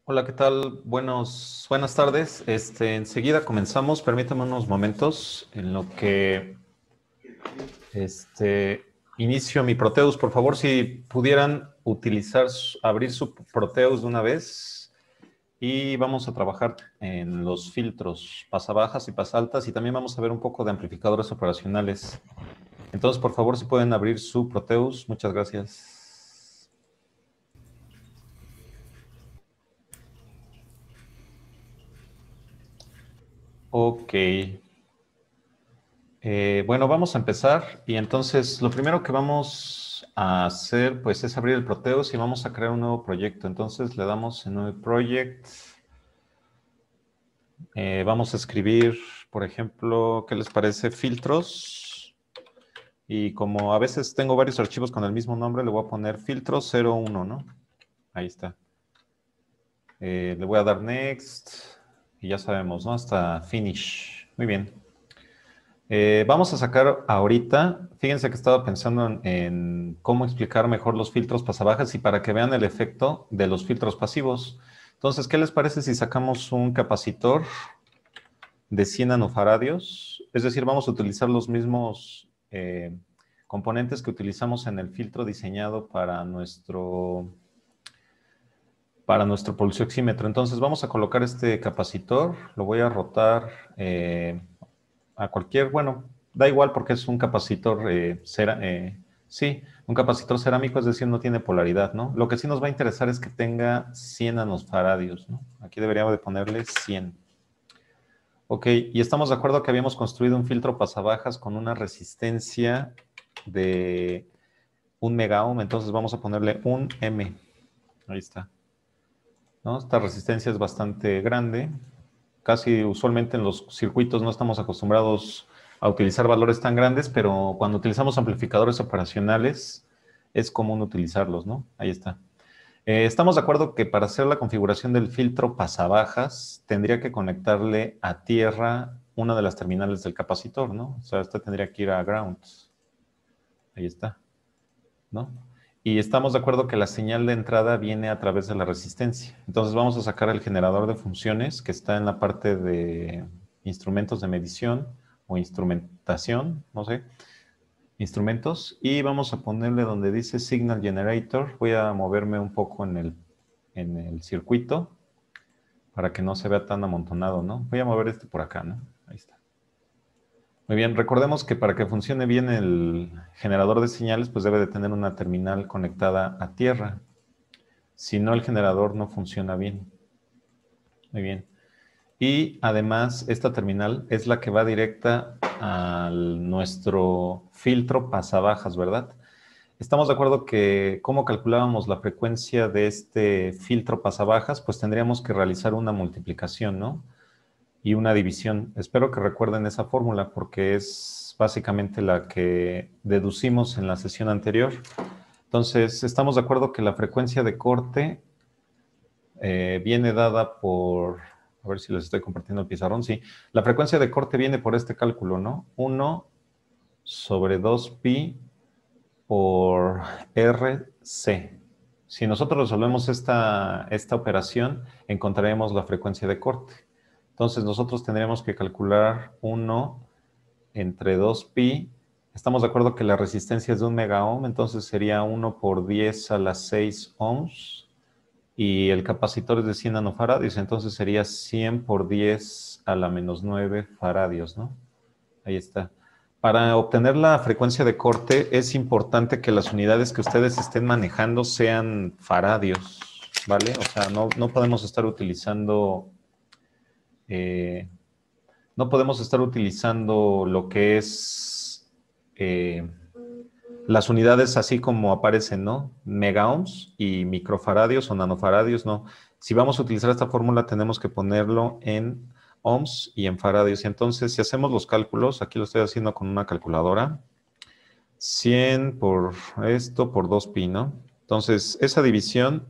Hola, ¿qué tal? Buenas tardes. Enseguida comenzamos. Permítame unos momentos en lo que inicio mi Proteus. Por favor, si pudieran abrir su Proteus de una vez y vamos a trabajar en los filtros pasabajas y pasaltas y también vamos a ver un poco de amplificadores operacionales. Entonces, por favor, si pueden abrir su Proteus. Muchas gracias. Ok. Bueno, vamos a empezar y entonces lo primero que vamos a hacer pues es abrir el Proteus y vamos a crear un nuevo proyecto. Entonces le damos en New Project. Vamos a escribir, por ejemplo, ¿qué les parece? Filtros. Y como a veces tengo varios archivos con el mismo nombre, le voy a poner filtros 01, ¿no? Ahí está. Le voy a dar Next y ya sabemos, ¿no? Hasta Finish. Muy bien. Vamos a sacar ahorita, fíjense que estaba pensando en cómo explicar mejor los filtros pasabajas y para que vean el efecto de los filtros pasivos. Entonces, ¿qué les parece si sacamos un capacitor de 100 nanofaradios? Es decir, vamos a utilizar los mismos componentes que utilizamos en el filtro diseñado para nuestro pulsioxímetro. Entonces, vamos a colocar este capacitor, lo voy a rotar a cualquier, bueno, da igual porque es un capacitor, sí, un capacitor cerámico, es decir, no tiene polaridad, ¿no? Lo que sí nos va a interesar es que tenga 100 nanosfaradios, ¿no? Aquí deberíamos de ponerle 100. Ok, y estamos de acuerdo que habíamos construido un filtro pasabajas con una resistencia de 1 megaohm, entonces vamos a ponerle un M. Ahí está, ¿no? Esta resistencia es bastante grande. Casi usualmente en los circuitos no estamos acostumbrados a utilizar valores tan grandes, pero cuando utilizamos amplificadores operacionales es común utilizarlos, ¿no? Ahí está. Estamos de acuerdo que para hacer la configuración del filtro pasabajas tendría que conectarle a tierra una de las terminales del capacitor, ¿no? O sea, esta tendría que ir a ground. Ahí está, ¿no? Y estamos de acuerdo que la señal de entrada viene a través de la resistencia. Entonces vamos a sacar el generador de funciones que está en la parte de instrumentos de medición o instrumentación, no sé, instrumentos. Y vamos a ponerle donde dice Signal Generator. Voy a moverme un poco en el circuito para que no se vea tan amontonado, ¿no? Voy a mover este por acá, ¿no? Ahí está. Muy bien, recordemos que para que funcione bien el generador de señales, pues debe de tener una terminal conectada a tierra. Si no, el generador no funciona bien. Muy bien. Y además, esta terminal es la que va directa a nuestro filtro pasabajas, ¿verdad? Estamos de acuerdo que, ¿cómo calculábamos la frecuencia de este filtro pasabajas? Pues tendríamos que realizar una multiplicación, ¿no? Y una división. Espero que recuerden esa fórmula porque es básicamente la que deducimos en la sesión anterior. Entonces, estamos de acuerdo que la frecuencia de corte viene dada por, a ver si les estoy compartiendo el pizarrón, sí. La frecuencia de corte viene por este cálculo, ¿no? 1/2pi por RC. Si nosotros resolvemos esta operación, encontraremos la frecuencia de corte. Entonces nosotros tendríamos que calcular 1 entre 2pi. Estamos de acuerdo que la resistencia es de 1 megaohm, entonces sería 1 por 10 a las 6 ohms. Y el capacitor es de 100 nanofaradios, entonces sería 100 por 10 a la menos 9 faradios, ¿no? Ahí está. Para obtener la frecuencia de corte es importante que las unidades que ustedes estén manejando sean faradios, ¿vale? O sea, no podemos estar utilizando eh, no podemos estar utilizando lo que es las unidades así como aparecen, ¿no? Megaohms y microfaradios o nanofaradios, no. Si vamos a utilizar esta fórmula, tenemos que ponerlo en ohms y en faradios. Entonces, si hacemos los cálculos, aquí lo estoy haciendo con una calculadora, 100 por esto por 2pi, ¿no? Entonces, esa división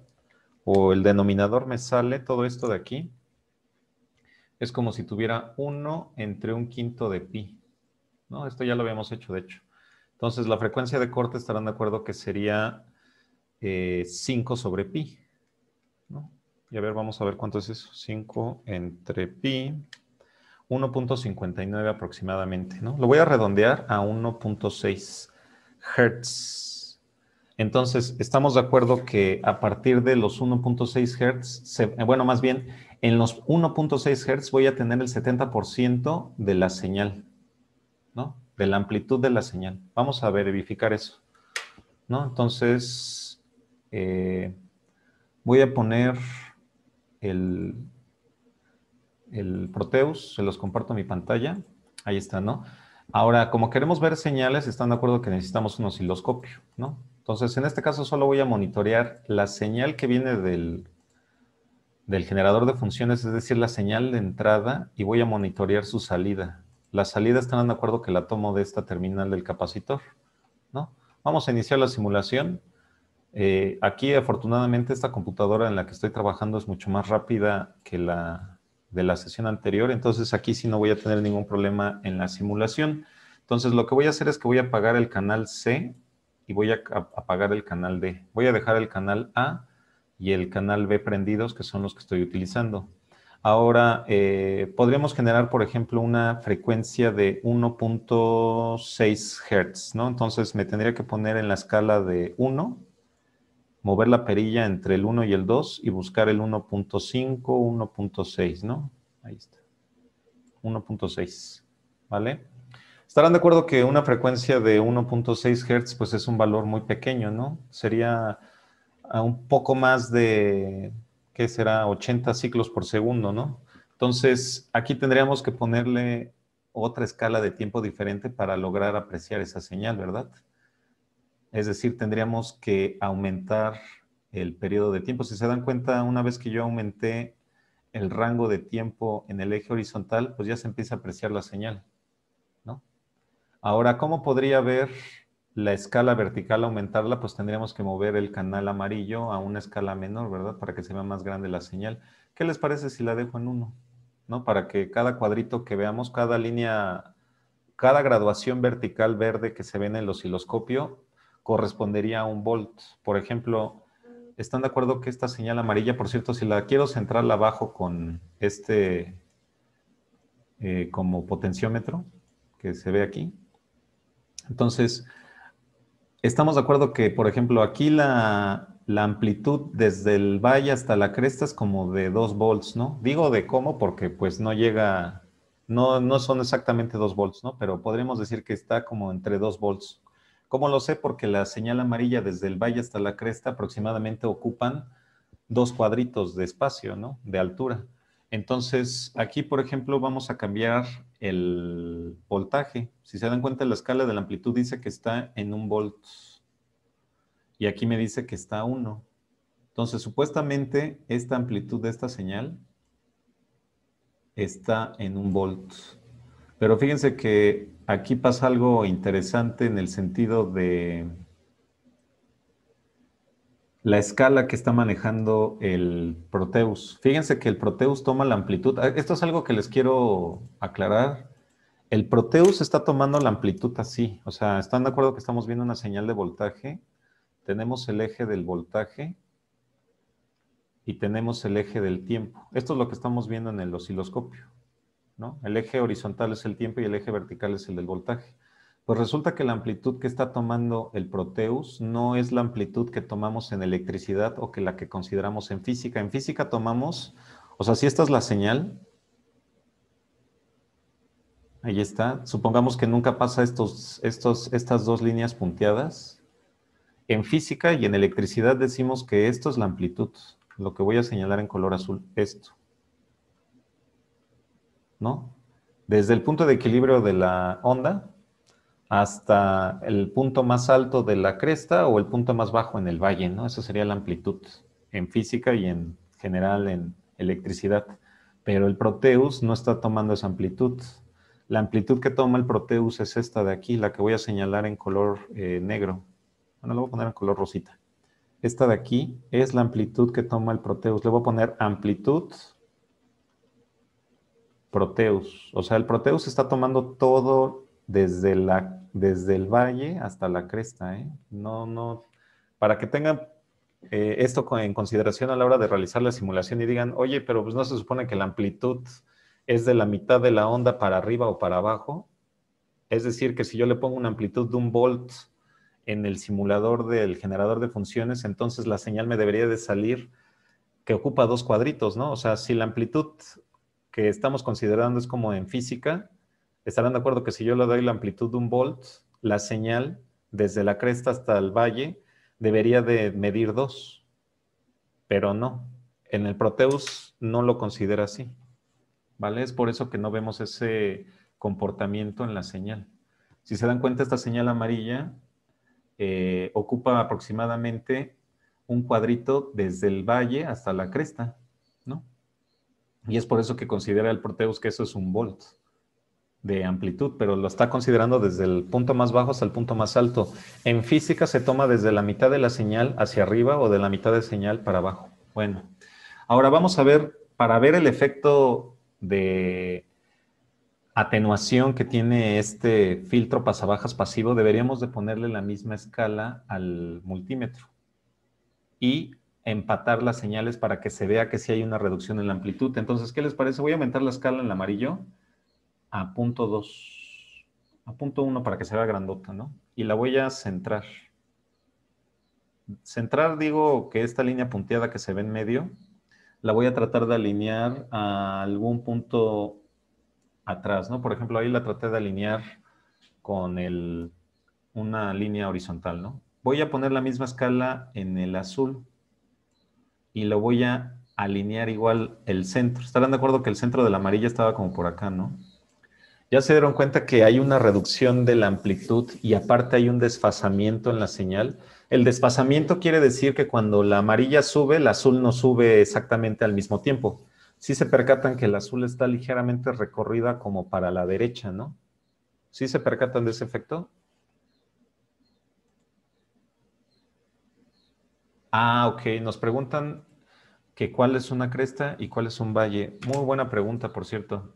o el denominador me sale todo esto de aquí. Es como si tuviera 1 entre 1/5 de pi, ¿no? Esto ya lo habíamos hecho, de hecho. Entonces, la frecuencia de corte estarán de acuerdo que sería 5 sobre pi, ¿no? Y a ver, vamos a ver cuánto es eso. 5 entre pi, 1.59 aproximadamente, ¿no? Lo voy a redondear a 1.6 Hertz. Entonces, estamos de acuerdo que a partir de los 1.6 Hz, bueno, más bien, en los 1.6 Hz voy a tener el 70% de la señal, ¿no? De la amplitud de la señal. Vamos a verificar eso, ¿no? Entonces, voy a poner el, el Proteus, se los comparto mi pantalla. Ahí está, ¿no? Ahora, como queremos ver señales, están de acuerdo que necesitamos un osciloscopio, ¿no? Entonces, en este caso solo voy a monitorear la señal que viene del generador de funciones, es decir, la señal de entrada, y voy a monitorear su salida. La salida están de acuerdo que la tomo de esta terminal del capacitor, ¿no? Vamos a iniciar la simulación. Aquí, afortunadamente, esta computadora en la que estoy trabajando es mucho más rápida que la de la sesión anterior, entonces aquí sí no voy a tener ningún problema en la simulación. Entonces, lo que voy a hacer es que voy a apagar el canal C y voy a apagar el canal D. Voy a dejar el canal A y el canal B prendidos, que son los que estoy utilizando. Ahora, podríamos generar, por ejemplo, una frecuencia de 1.6 Hz, ¿no? Entonces, me tendría que poner en la escala de 1, mover la perilla entre el 1 y el 2 y buscar el 1.5, 1.6, ¿no? Ahí está. 1.6, ¿vale? Estarán de acuerdo que una frecuencia de 1.6 Hz pues es un valor muy pequeño, ¿no? Sería a un poco más de, ¿qué será? 80 ciclos por segundo, ¿no? Entonces, aquí tendríamos que ponerle otra escala de tiempo diferente para lograr apreciar esa señal, ¿verdad? Es decir, tendríamos que aumentar el periodo de tiempo. Si se dan cuenta, una vez que yo aumenté el rango de tiempo en el eje horizontal, pues ya se empieza a apreciar la señal, ¿no? Ahora, ¿cómo podría ver la escala vertical, aumentarla? Pues tendríamos que mover el canal amarillo a una escala menor, ¿verdad? Para que se vea más grande la señal. ¿Qué les parece si la dejo en 1? ¿No? Para que cada cuadrito que veamos, cada línea, cada graduación vertical verde que se ve en el osciloscopio correspondería a un volt. Por ejemplo, ¿están de acuerdo que esta señal amarilla, por cierto, si la quiero centrarla abajo con este como potenciómetro que se ve aquí? Entonces, estamos de acuerdo que, por ejemplo, aquí la amplitud desde el valle hasta la cresta es como de 2 volts, ¿no? Digo de cómo porque pues no llega, no son exactamente 2 volts, ¿no? Pero podríamos decir que está como entre 2 volts. ¿Cómo lo sé? Porque la señal amarilla desde el valle hasta la cresta aproximadamente ocupan 2 cuadritos de espacio, ¿no? De altura. Entonces, aquí, por ejemplo, vamos a cambiar el voltaje. Si se dan cuenta, la escala de la amplitud dice que está en 1 volt. Y aquí me dice que está a 1. Entonces, supuestamente, esta amplitud de esta señal está en 1 volt. Pero fíjense que aquí pasa algo interesante en el sentido de la escala que está manejando el Proteus. Fíjense que el Proteus toma la amplitud. Esto es algo que les quiero aclarar. El Proteus está tomando la amplitud así. O sea, ¿están de acuerdo que estamos viendo una señal de voltaje? Tenemos el eje del voltaje y tenemos el eje del tiempo. Esto es lo que estamos viendo en el osciloscopio, ¿no? El eje horizontal es el tiempo y el eje vertical es el del voltaje. Pues resulta que la amplitud que está tomando el Proteus no es la amplitud que tomamos en electricidad o que la que consideramos en física. En física tomamos, o sea, si esta es la señal, ahí está. Supongamos que nunca pasa estas dos líneas punteadas. En física y en electricidad decimos que esto es la amplitud, lo que voy a señalar en color azul, esto, ¿no? Desde el punto de equilibrio de la onda hasta el punto más alto de la cresta o el punto más bajo en el valle, ¿no? Esa sería la amplitud en física y en general en electricidad. Pero el Proteus no está tomando esa amplitud. La amplitud que toma el Proteus es esta de aquí, la que voy a señalar en color negro. Bueno, lo voy a poner en color rosita. Esta de aquí es la amplitud que toma el Proteus. Le voy a poner amplitud Proteus. O sea, el Proteus está tomando todo desde el valle hasta la cresta, ¿eh? No, para que tengan en consideración a la hora de realizar la simulación y digan, oye, pero pues no se supone que la amplitud es de la mitad de la onda para arriba o para abajo. Es decir, que si yo le pongo una amplitud de 1 volt en el simulador del generador de funciones, entonces la señal me debería de salir que ocupa 2 cuadritos, ¿no? O sea, si la amplitud que estamos considerando es como en física, estarán de acuerdo que si yo le doy la amplitud de 1 volt, la señal desde la cresta hasta el valle debería de medir 2, pero no. En el Proteus no lo considera así, ¿vale? Es por eso que no vemos ese comportamiento en la señal. Si se dan cuenta, esta señal amarilla ocupa aproximadamente 1 cuadrito desde el valle hasta la cresta, ¿no? Y es por eso que considera el Proteus que eso es 1 volt de amplitud, pero lo está considerando desde el punto más bajo hasta el punto más alto. En física se toma desde la mitad de la señal hacia arriba o de la mitad de señal para abajo. Bueno, ahora vamos a ver, para ver el efecto de atenuación que tiene este filtro pasabajas pasivo, deberíamos de ponerle la misma escala al multímetro y empatar las señales para que se vea que sí hay una reducción en la amplitud. Entonces, ¿qué les parece? Voy a aumentar la escala en el amarillo a .2, a .1 para que se vea grandota, ¿no? Y la voy a centrar. Centrar, digo que esta línea punteada que se ve en medio, la voy a tratar de alinear a algún punto atrás, ¿no? Por ejemplo, ahí la traté de alinear con una línea horizontal, ¿no? Voy a poner la misma escala en el azul y lo voy a alinear igual el centro. Estarán de acuerdo que el centro de la amarilla estaba como por acá, ¿no? Ya se dieron cuenta que hay una reducción de la amplitud y aparte hay un desfasamiento en la señal. El desfasamiento quiere decir que cuando la amarilla sube, el azul no sube exactamente al mismo tiempo. Sí se percatan que el azul está ligeramente recorrida como para la derecha, ¿no? ¿Sí se percatan de ese efecto? Ah, ok. Nos preguntan que cuál es una cresta y cuál es un valle. Muy buena pregunta, por cierto.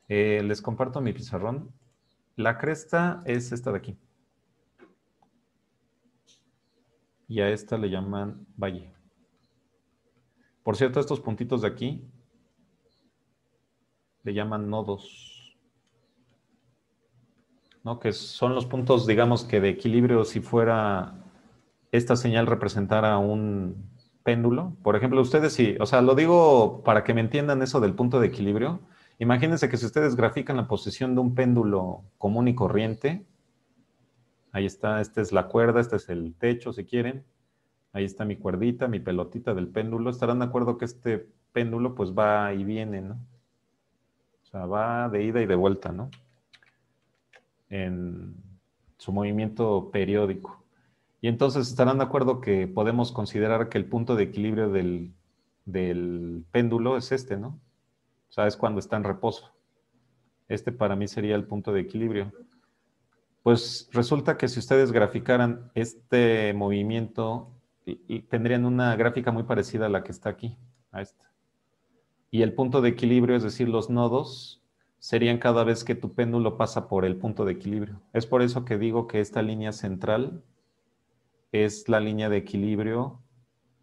Les comparto mi pizarrón. La cresta es esta de aquí. Y a esta le llaman valle. Por cierto, estos puntitos de aquí le llaman nodos, ¿no? Que son los puntos, digamos, que de equilibrio si fuera esta señal representara un péndulo. Por ejemplo, ustedes sí, o sea, lo digo para que me entiendan eso del punto de equilibrio. Imagínense que si ustedes grafican la posición de un péndulo común y corriente, ahí está, esta es la cuerda, este es el techo, si quieren. Ahí está mi cuerdita, mi pelotita del péndulo. Estarán de acuerdo que este péndulo pues va y viene, ¿no? O sea, va de ida y de vuelta, ¿no? En su movimiento periódico. Y entonces estarán de acuerdo que podemos considerar que el punto de equilibrio del péndulo es este, ¿no? O sea, es cuando está en reposo. Este para mí sería el punto de equilibrio. Pues resulta que si ustedes graficaran este movimiento, y tendrían una gráfica muy parecida a la que está aquí, a esta. Y el punto de equilibrio, es decir, los nodos, serían cada vez que tu péndulo pasa por el punto de equilibrio. Es por eso que digo que esta línea central es la línea de equilibrio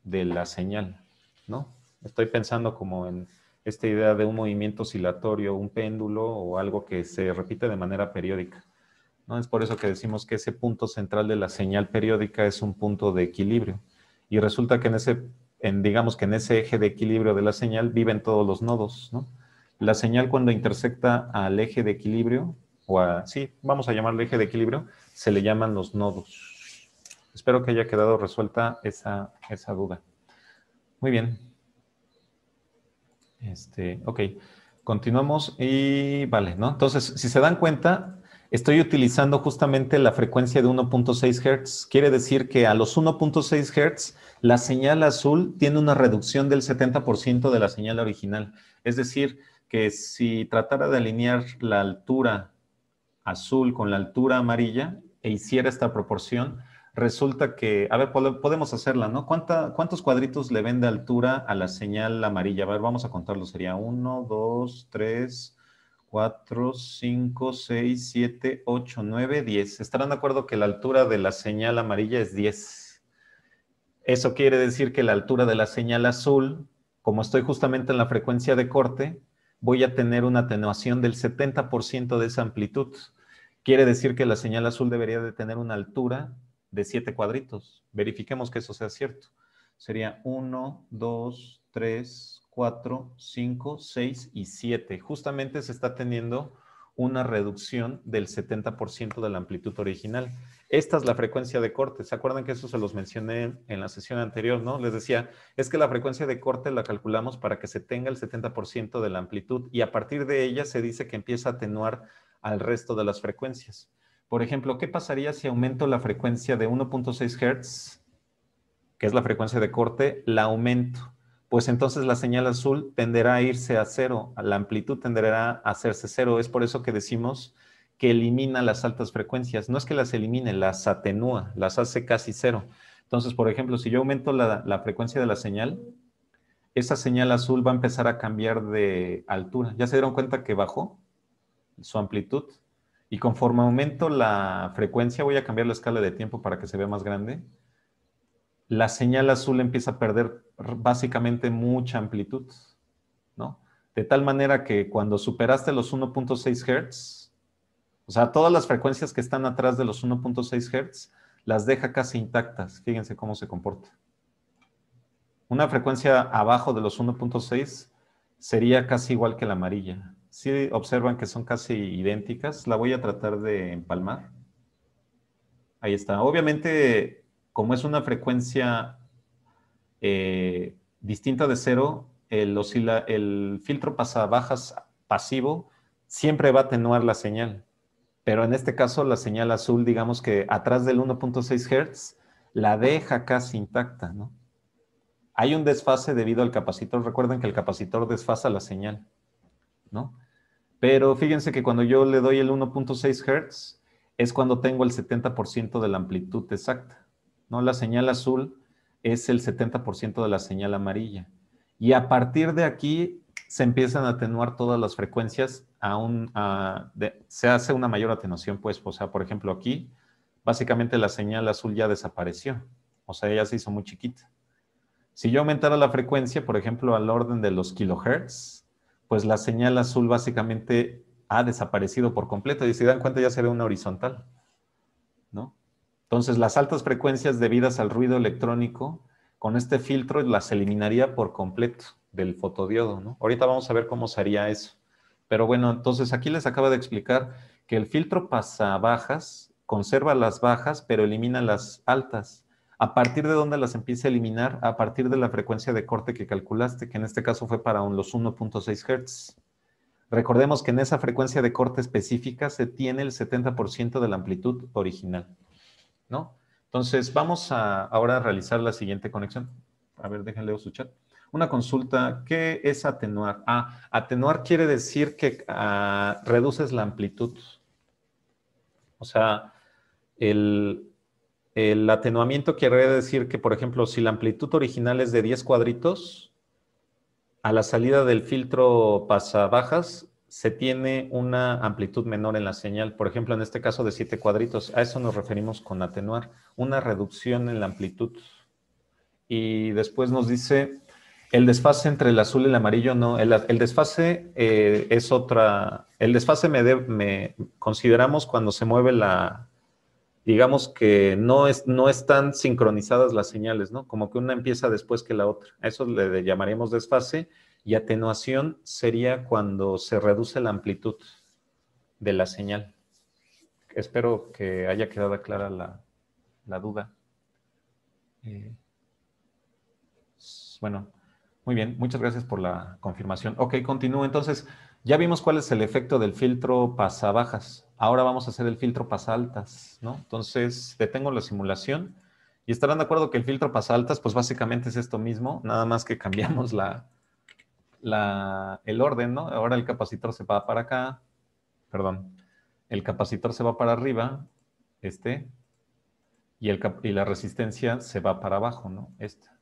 de la señal, ¿no? Estoy pensando como en esta idea de un movimiento oscilatorio, un péndulo o algo que se repite de manera periódica, ¿no? Es por eso que decimos que ese punto central de la señal periódica es un punto de equilibrio. Y resulta que digamos que en ese eje de equilibrio de la señal viven todos los nodos, ¿no? La señal cuando intersecta al eje de equilibrio, sí, vamos a llamarlo eje de equilibrio, se le llaman los nodos. Espero que haya quedado resuelta esa duda. Muy bien. Ok, continuamos y vale, ¿no? Entonces, si se dan cuenta, estoy utilizando justamente la frecuencia de 1.6 Hz. Quiere decir que a los 1.6 Hz, la señal azul tiene una reducción del 70% de la señal original. Es decir, que si tratara de alinear la altura azul con la altura amarilla e hiciera esta proporción, resulta que, a ver, podemos hacerla, ¿no? ¿Cuántos cuadritos le ven de altura a la señal amarilla? A ver, vamos a contarlo. Sería 1, 2, 3, 4, 5, 6, 7, 8, 9, 10. ¿Estarán de acuerdo que la altura de la señal amarilla es 10? Eso quiere decir que la altura de la señal azul, como estoy justamente en la frecuencia de corte, voy a tener una atenuación del 70% de esa amplitud. Quiere decir que la señal azul debería de tener una altura de 7 cuadritos. Verifiquemos que eso sea cierto. Sería 1, 2, 3, 4, 5, 6 y 7. Justamente se está teniendo una reducción del 70% de la amplitud original. Esta es la frecuencia de corte. ¿Se acuerdan que eso se los mencioné en la sesión anterior, no? Les decía, es que la frecuencia de corte la calculamos para que se tenga el 70% de la amplitud y a partir de ella se dice que empieza a atenuar al resto de las frecuencias. Por ejemplo, ¿qué pasaría si aumento la frecuencia de 1.6 Hz, que es la frecuencia de corte, la aumento? Pues entonces la señal azul tenderá a irse a cero, la amplitud tenderá a hacerse cero. Es por eso que decimos que elimina las altas frecuencias. No es que las elimine, las atenúa, las hace casi cero. Entonces, por ejemplo, si yo aumento la frecuencia de la señal, esa señal azul va a empezar a cambiar de altura. ¿Ya se dieron cuenta que bajó su amplitud? Y conforme aumento la frecuencia, voy a cambiar la escala de tiempo para que se vea más grande. La señal azul empieza a perder básicamente mucha amplitud, ¿no? De tal manera que cuando superaste los 1.6 Hz, o sea, todas las frecuencias que están atrás de los 1.6 Hz, las deja casi intactas. Fíjense cómo se comporta. Una frecuencia abajo de los 1.6 sería casi igual que la amarilla. Si observan que son casi idénticas, la voy a tratar de empalmar. Ahí está. Obviamente, como es una frecuencia distinta de cero, el filtro pasabajas pasivo siempre va a atenuar la señal. Pero en este caso, la señal azul, digamos que atrás del 1.6 Hz, la deja casi intacta, ¿no? Hay un desfase debido al capacitor. Recuerden que el capacitor desfasa la señal, ¿no? Pero fíjense que cuando yo le doy el 1.6 Hz, es cuando tengo el 70% de la amplitud exacta, ¿no? La señal azul es el 70% de la señal amarilla. Y a partir de aquí se empiezan a atenuar todas las frecuencias, se hace una mayor atenuación, pues, o sea, por ejemplo, aquí, básicamente la señal azul ya desapareció, o sea, ya se hizo muy chiquita. Si yo aumentara la frecuencia, por ejemplo, al orden de los kilohertz, pues la señal azul básicamente ha desaparecido por completo. Y si dan cuenta ya se ve una horizontal, ¿no? Entonces, las altas frecuencias debidas al ruido electrónico, con este filtro las eliminaría por completo del fotodiodo, ¿no? Ahorita vamos a ver cómo se haría eso. Pero bueno, entonces aquí les acabo de explicar que el filtro pasabajas conserva las bajas, pero elimina las altas. ¿A partir de dónde las empieza a eliminar? A partir de la frecuencia de corte que calculaste, que en este caso fue para los 1.6 Hz. Recordemos que en esa frecuencia de corte específica se tiene el 70% de la amplitud original, ¿no? Entonces, vamos ahora a realizar la siguiente conexión. A ver, déjenle leer su chat. Una consulta, ¿qué es atenuar? Atenuar quiere decir que reduces la amplitud. O sea, el atenuamiento quiere decir que, por ejemplo, si la amplitud original es de 10 cuadritos, a la salida del filtro pasabajas se tiene una amplitud menor en la señal. Por ejemplo, en este caso de 7 cuadritos. A eso nos referimos con atenuar. Una reducción en la amplitud. Y después nos dice, el desfase entre el azul y el amarillo, no. El desfase es otra. El desfase consideramos cuando se mueve digamos que no están sincronizadas las señales, ¿no? Como que una empieza después que la otra. A eso le llamaremos desfase. Y atenuación sería cuando se reduce la amplitud de la señal. Espero que haya quedado clara la duda. Bueno, muy bien. Muchas gracias por la confirmación. Ok, continúo. Entonces, ya vimos cuál es el efecto del filtro pasabajas. Ahora vamos a hacer el filtro pasaltas, ¿no? Entonces, detengo la simulación y estarán de acuerdo que el filtro pasaltas, pues básicamente es esto mismo, nada más que cambiamos el orden, ¿no? Ahora el capacitor se va para acá, perdón, el capacitor se va para arriba, y la resistencia se va para abajo, ¿no? Esta.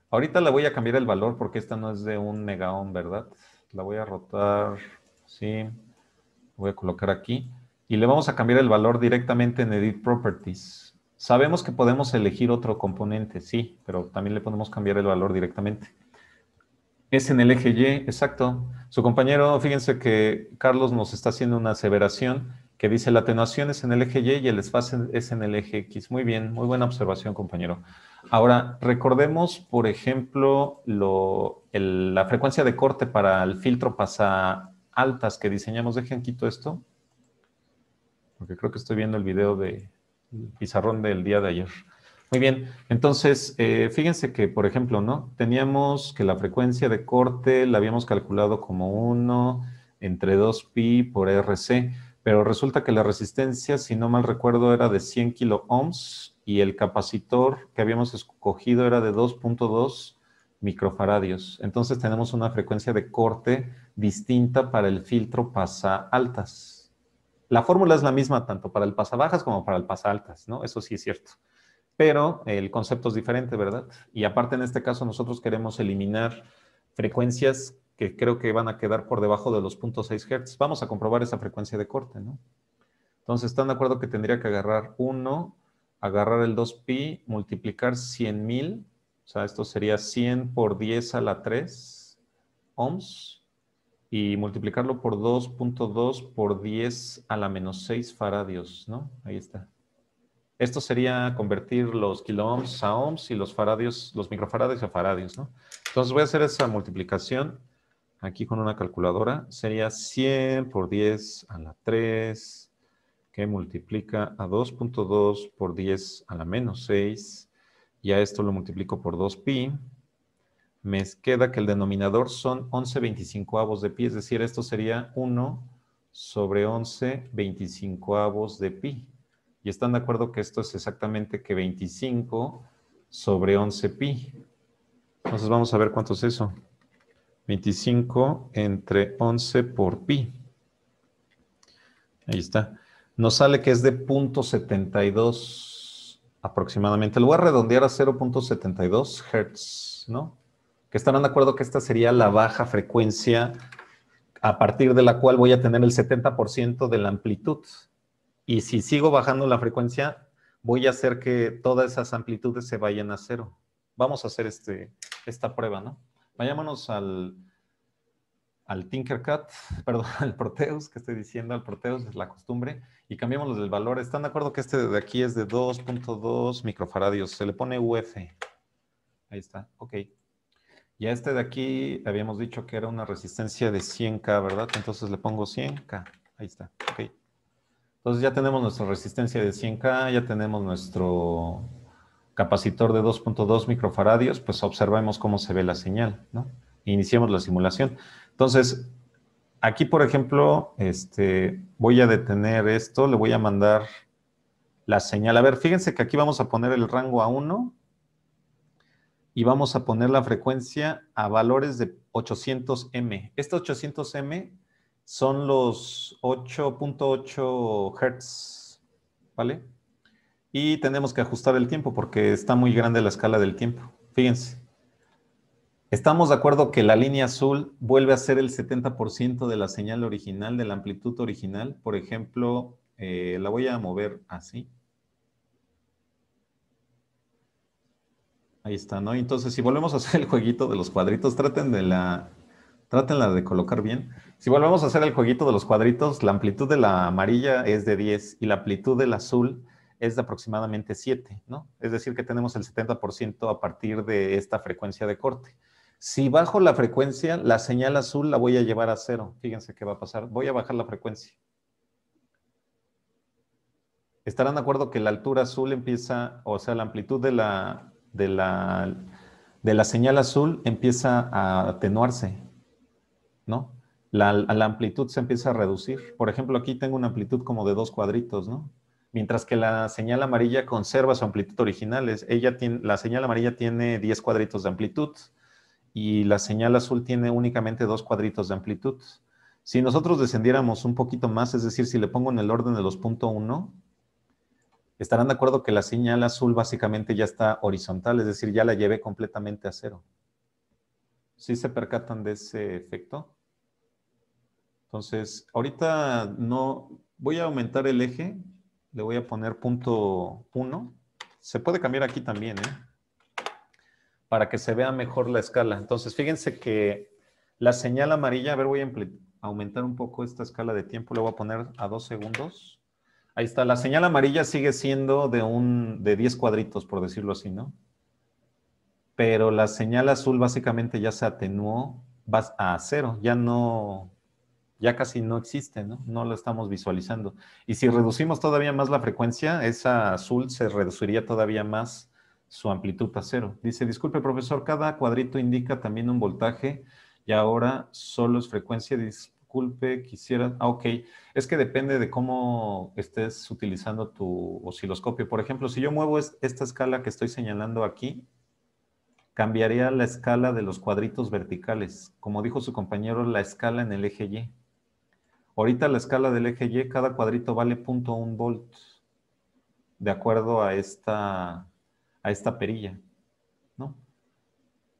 Ahorita le voy a cambiar el valor porque esta no es de 1 megaohm, ¿verdad? La voy a rotar, sí, voy a colocar aquí. Y le vamos a cambiar el valor directamente en Edit Properties. Sabemos que podemos elegir otro componente, sí, pero también le podemos cambiar el valor directamente. Es en el eje Y, exacto. Su compañero, fíjense que Carlos nos está haciendo una aseveración que dice la atenuación es en el eje Y y el desfase es en el eje X. Muy bien, muy buena observación, compañero. Ahora, recordemos, por ejemplo, la frecuencia de corte para el filtro pasa altas que diseñamos. Dejen quito esto, porque creo que estoy viendo el video del pizarrón del día de ayer. Muy bien, entonces, fíjense que, por ejemplo, ¿no? Teníamos que la frecuencia de corte la habíamos calculado como 1 entre 2pi por RC, pero resulta que la resistencia, si no mal recuerdo, era de 100 kilo ohms y el capacitor que habíamos escogido era de 2.2 microfaradios. Entonces tenemos una frecuencia de corte distinta para el filtro pasa altas. La fórmula es la misma tanto para el pasa bajas como para el pasa altas, ¿no? Eso sí es cierto. Pero el concepto es diferente, ¿verdad? Y aparte en este caso nosotros queremos eliminar frecuencias que creo que van a quedar por debajo de los 0.6 Hz. Vamos a comprobar esa frecuencia de corte, ¿no? Entonces, ¿están de acuerdo que tendría que agarrar 1, agarrar el 2pi, multiplicar 100,000, o sea, esto sería 100 por 10 a la 3 ohms, y multiplicarlo por 2.2 por 10 a la menos 6 faradios, ¿no? Ahí está. Esto sería convertir los kiloohms a ohms y los faradios, los microfaradios a faradios, ¿no? Entonces voy a hacer esa multiplicación aquí con una calculadora. Sería 100 por 10 a la 3, que multiplica a 2.2 por 10 a la menos 6. Y a esto lo multiplico por 2pi. Me queda que el denominador son 11/25 de pi, es decir, esto sería 1 sobre 11/25 de pi. Y están de acuerdo que esto es exactamente que 25 sobre 11 pi. Entonces vamos a ver cuánto es eso. 25 entre 11 por pi. Ahí está. Nos sale que es de 0.72 aproximadamente. Lo voy a redondear a 0.72 Hz, ¿no? Que estarán de acuerdo que esta sería la baja frecuencia a partir de la cual voy a tener el 70% de la amplitud. Y si sigo bajando la frecuencia, voy a hacer que todas esas amplitudes se vayan a cero. Vamos a hacer esta prueba, ¿no? Vayámonos al Tinkercad, perdón, al Proteus, que estoy diciendo, al Proteus, es la costumbre, y cambiémoslo del valor. ¿Están de acuerdo que este de aquí es de 2.2 microfaradios? Se le pone UF. Ahí está, ok. Y a este de aquí habíamos dicho que era una resistencia de 100K, ¿verdad? Entonces le pongo 100K. Ahí está, ok. Entonces ya tenemos nuestra resistencia de 100K, ya tenemos nuestro capacitor de 2.2 microfaradios, pues observemos cómo se ve la señal, ¿no? Iniciemos la simulación. Entonces, aquí, por ejemplo, voy a detener esto, le voy a mandar la señal. A ver, fíjense que aquí vamos a poner el rango a 1 y vamos a poner la frecuencia a valores de 800M. Estos 800M son los 8.8 Hz, ¿vale? Y tenemos que ajustar el tiempo porque está muy grande la escala del tiempo. Fíjense. Estamos de acuerdo que la línea azul vuelve a ser el 70% de la señal original, de la amplitud original. Por ejemplo, la voy a mover así. Ahí está, ¿no? Entonces, si volvemos a hacer el jueguito de los cuadritos, trátenla de colocar bien. Si volvemos a hacer el jueguito de los cuadritos, la amplitud de la amarilla es de 10 y la amplitud del azul es de aproximadamente 7, ¿no? Es decir, que tenemos el 70% a partir de esta frecuencia de corte. Si bajo la frecuencia, la señal azul la voy a llevar a 0. Fíjense qué va a pasar. Voy a bajar la frecuencia. ¿Estarán de acuerdo que la altura azul empieza, o sea, la amplitud de la señal azul empieza a atenuarse, ¿no? La amplitud se empieza a reducir. Por ejemplo, aquí tengo una amplitud como de 2 cuadritos, ¿no? Mientras que la señal amarilla conserva su amplitud original. La señal amarilla tiene 10 cuadritos de amplitud y la señal azul tiene únicamente 2 cuadritos de amplitud. Si nosotros descendiéramos un poquito más, es decir, si le pongo en el orden de los 0.1, estarán de acuerdo que la señal azul básicamente ya está horizontal, es decir, ya la llevé completamente a 0. ¿Sí se percatan de ese efecto? Entonces, ahorita no voy a aumentar el eje, le voy a poner 0.1 Se puede cambiar aquí también, para que se vea mejor la escala. Entonces, fíjense que la señal amarilla, a ver, voy a aumentar un poco esta escala de tiempo, le voy a poner a 2 segundos. Ahí está, la señal amarilla sigue siendo de 10 cuadritos, por decirlo así, ¿no? Pero la señal azul básicamente ya se atenuó a 0, ya casi no existe, ¿no? No lo estamos visualizando. Y si reducimos todavía más la frecuencia, esa azul se reduciría todavía más su amplitud a 0. Dice, disculpe, profesor, cada cuadrito indica también un voltaje y ahora solo es frecuencia. Disculpe, quisiera... Ah, ok. Es que depende de cómo estés utilizando tu osciloscopio. Por ejemplo, si yo muevo esta escala que estoy señalando aquí, cambiaría la escala de los cuadritos verticales. Como dijo su compañero, la escala en el eje Y. Ahorita la escala del eje Y, cada cuadrito vale 0.1 volt, de acuerdo a esta perilla, ¿no?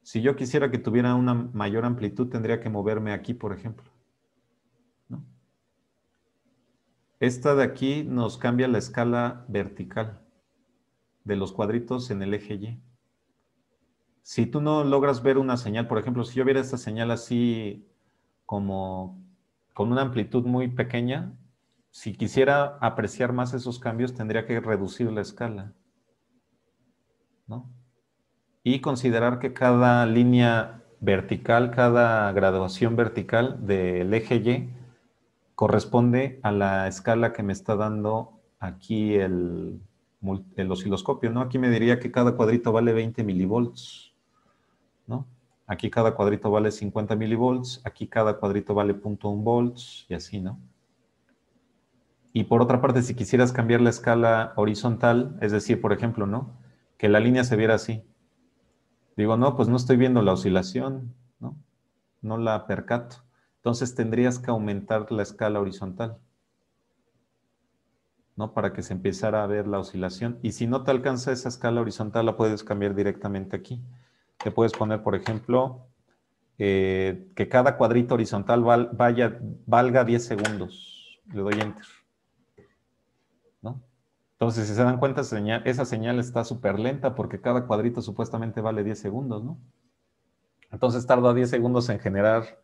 Si yo quisiera que tuviera una mayor amplitud, tendría que moverme aquí, por ejemplo, ¿no? Esta de aquí nos cambia la escala vertical de los cuadritos en el eje Y. Si tú no logras ver una señal, por ejemplo, si yo viera esta señal así como con una amplitud muy pequeña, si quisiera apreciar más esos cambios, tendría que reducir la escala, ¿no? Y considerar que cada línea vertical, cada graduación vertical del eje Y corresponde a la escala que me está dando aquí el osciloscopio, ¿no? Aquí me diría que cada cuadrito vale 20 milivolts, ¿no? Aquí cada cuadrito vale 50 milivolts, aquí cada cuadrito vale 0.1 volts y así, ¿no? Y por otra parte, si quisieras cambiar la escala horizontal, es decir, por ejemplo, ¿no? Que la línea se viera así. Digo, no, pues no estoy viendo la oscilación, ¿no? No la percato. Entonces tendrías que aumentar la escala horizontal, ¿no? Para que se empezara a ver la oscilación. Y si no te alcanza esa escala horizontal, la puedes cambiar directamente aquí. Te puedes poner, por ejemplo, que cada cuadrito horizontal valga 10 segundos. Le doy Enter, ¿no? Entonces, si se dan cuenta, esa señal está súper lenta porque cada cuadrito supuestamente vale 10 segundos, ¿no? Entonces tarda 10 segundos en generar,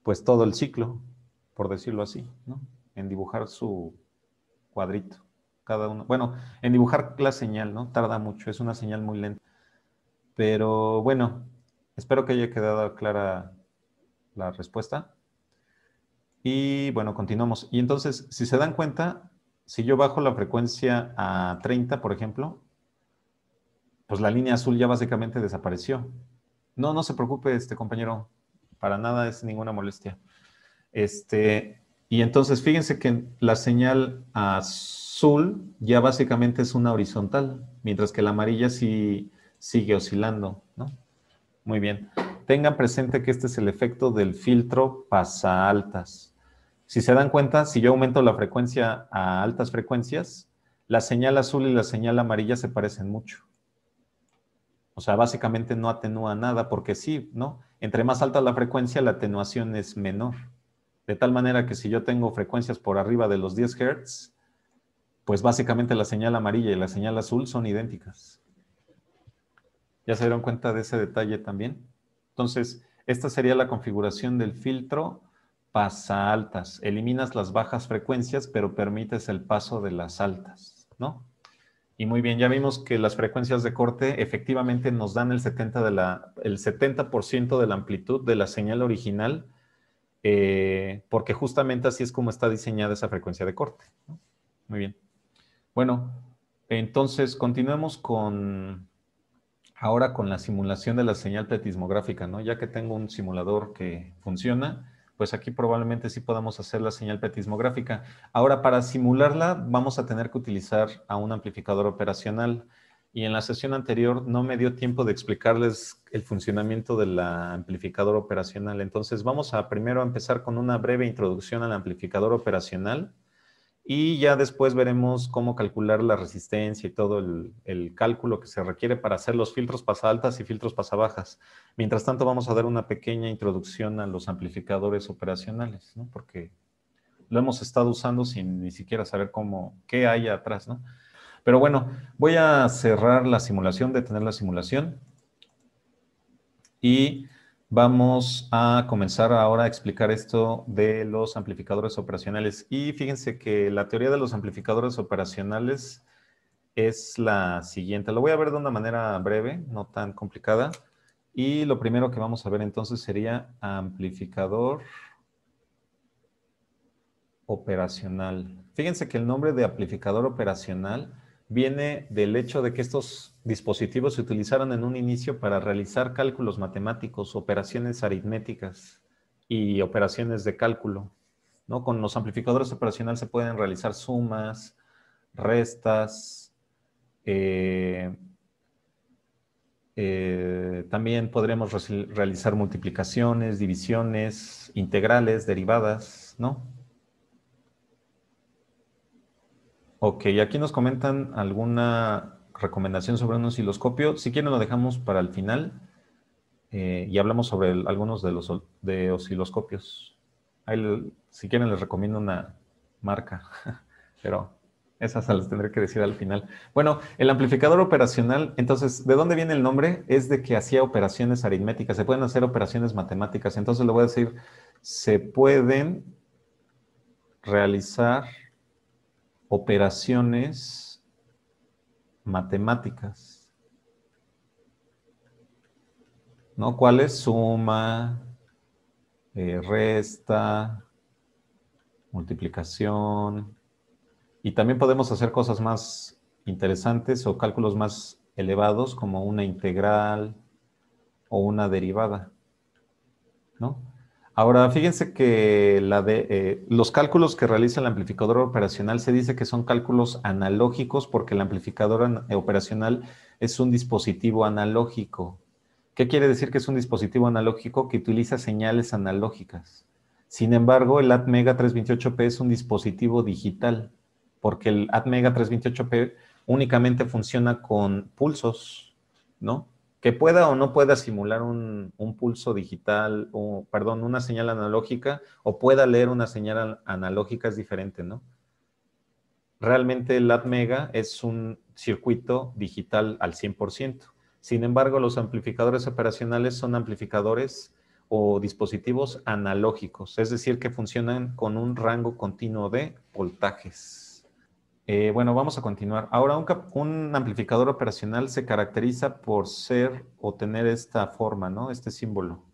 pues, todo el ciclo, por decirlo así, ¿no? En dibujar su cuadrito, cada uno. Bueno, en dibujar la señal, ¿no? Tarda mucho, es una señal muy lenta. Pero bueno, espero que haya quedado clara la respuesta. Y bueno, continuamos. Y entonces, si se dan cuenta, si yo bajo la frecuencia a 30, por ejemplo, pues la línea azul ya básicamente desapareció. No, no se preocupe, compañero, para nada es ninguna molestia. Y entonces fíjense que la señal azul ya básicamente es una horizontal, mientras que la amarilla sí sigue oscilando, ¿no? Muy bien. Tengan presente que este es el efecto del filtro pasaaltas. Si se dan cuenta, si yo aumento la frecuencia a altas frecuencias, la señal azul y la señal amarilla se parecen mucho. O sea, básicamente no atenúa nada porque sí, ¿no? Entre más alta la frecuencia, la atenuación es menor. De tal manera que si yo tengo frecuencias por arriba de los 10 Hz, pues básicamente la señal amarilla y la señal azul son idénticas. ¿Ya se dieron cuenta de ese detalle también? Entonces, esta sería la configuración del filtro pasaaltas. Eliminas las bajas frecuencias, pero permites el paso de las altas, ¿no? Y muy bien, ya vimos que las frecuencias de corte efectivamente nos dan el 70% de la amplitud de la señal original, porque justamente así es como está diseñada esa frecuencia de corte, ¿no? Muy bien. Bueno, entonces continuemos ahora con la simulación de la señal pletismográfica, ¿no? Ya que tengo un simulador que funciona, pues aquí probablemente sí podamos hacer la señal pletismográfica. Ahora, para simularla, vamos a tener que utilizar a un amplificador operacional. Y en la sesión anterior no me dio tiempo de explicarles el funcionamiento del amplificador operacional. Entonces, vamos a primero empezar con una breve introducción al amplificador operacional. Y ya después veremos cómo calcular la resistencia y todo el cálculo que se requiere para hacer los filtros pasaaltas y filtros pasabajas. Mientras tanto, vamos a dar una pequeña introducción a los amplificadores operacionales, ¿no? Porque lo hemos estado usando sin ni siquiera saber qué hay atrás, ¿no? Pero bueno, voy a cerrar la simulación, detener la simulación y vamos a comenzar ahora a explicar esto de los amplificadores operacionales. Y fíjense que la teoría de los amplificadores operacionales es la siguiente. Lo voy a ver de una manera breve, no tan complicada. Y lo primero que vamos a ver entonces sería amplificador operacional. Fíjense que el nombre de amplificador operacional viene del hecho de que estos dispositivos se utilizaron en un inicio para realizar cálculos matemáticos, operaciones aritméticas y operaciones de cálculo, ¿no? Con los amplificadores operacionales se pueden realizar sumas, restas, también podremos realizar multiplicaciones, divisiones, integrales, derivadas, ¿no? Ok, aquí nos comentan alguna recomendación sobre un osciloscopio. Si quieren lo dejamos para el final y hablamos sobre algunos de los de osciloscopios. Ahí, si quieren les recomiendo una marca, pero esas se las tendré que decir al final. Bueno, el amplificador operacional, entonces, ¿de dónde viene el nombre? Es de que hacía operaciones aritméticas, se pueden hacer operaciones matemáticas. Entonces le voy a decir, se pueden realizar operaciones matemáticas, ¿no? ¿Cuál es? Suma, resta, multiplicación. Y también podemos hacer cosas más interesantes o cálculos más elevados como una integral o una derivada, ¿no? Ahora, fíjense que los cálculos que realiza el amplificador operacional se dice que son cálculos analógicos porque el amplificador operacional es un dispositivo analógico. ¿Qué quiere decir que es un dispositivo analógico? Que utiliza señales analógicas. Sin embargo, el ATmega 328P es un dispositivo digital porque el ATmega 328P únicamente funciona con pulsos, ¿no? Que pueda o no pueda simular un pulso digital, o, perdón, una señal analógica, o pueda leer una señal analógica es diferente, ¿no? Realmente el ATmega es un circuito digital al 100%. Sin embargo, los amplificadores operacionales son amplificadores o dispositivos analógicos, es decir, que funcionan con un rango continuo de voltajes. Bueno, vamos a continuar. Ahora, un amplificador operacional se caracteriza por ser o tener esta forma, ¿no? Este símbolo.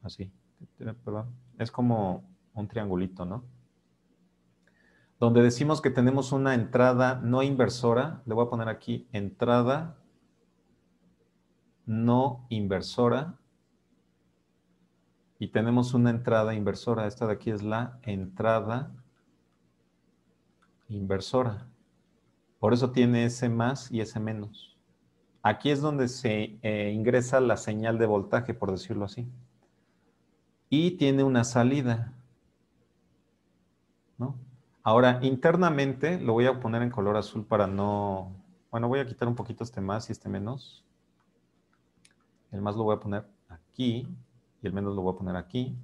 Así. Perdón. Es como un triangulito, ¿no? Donde decimos que tenemos una entrada no inversora. Le voy a poner aquí entrada no inversora. Y tenemos una entrada inversora. Esta de aquí es la entrada inversora. Por eso tiene ese más y ese menos. Aquí es donde se ingresa la señal de voltaje, por decirlo así. Y tiene una salida, ¿no? Ahora, internamente, lo voy a poner en color azul para no... Bueno, voy a quitar un poquito este más y este menos. El más lo voy a poner aquí y el menos lo voy a poner aquí.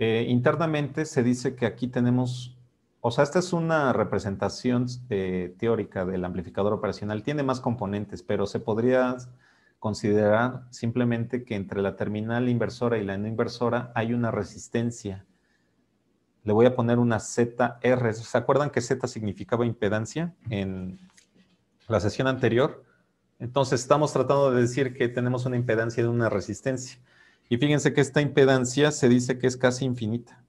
Internamente se dice que aquí tenemos... O sea, esta es una representación teórica del amplificador operacional. Tiene más componentes, pero se podría considerar simplemente que entre la terminal inversora y la no inversora hay una resistencia. Le voy a poner una ZR. ¿Se acuerdan que Z significaba impedancia en la sesión anterior? Entonces estamos tratando de decir que tenemos una impedancia de una resistencia. Y fíjense que esta impedancia se dice que es casi infinita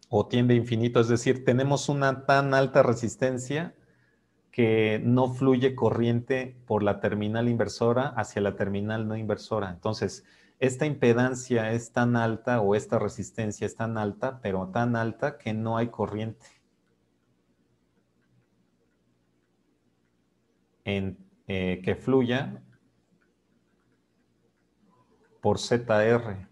o tiende a infinito, es decir, tenemos una tan alta resistencia que no fluye corriente por la terminal inversora hacia la terminal no inversora. Entonces, esta impedancia es tan alta o esta resistencia es tan alta, pero tan alta que no hay corriente que fluya por ZR.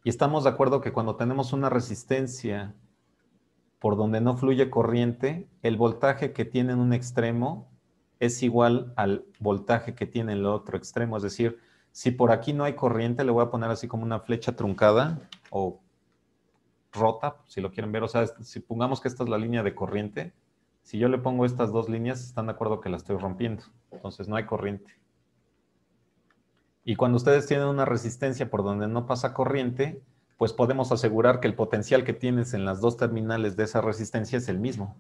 Y estamos de acuerdo que cuando tenemos una resistencia por donde no fluye corriente, el voltaje que tiene en un extremo es igual al voltaje que tiene en el otro extremo. Es decir, si por aquí no hay corriente, le voy a poner así como una flecha truncada o rota, si lo quieren ver. O sea, si pongamos que esta es la línea de corriente, Si yo le pongo estas dos líneas, están de acuerdo que la estoy rompiendo. Entonces no hay corriente. Y cuando ustedes tienen una resistencia por donde no pasa corriente, pues podemos asegurar que el potencial que tienes en las dos terminales de esa resistencia es el mismo,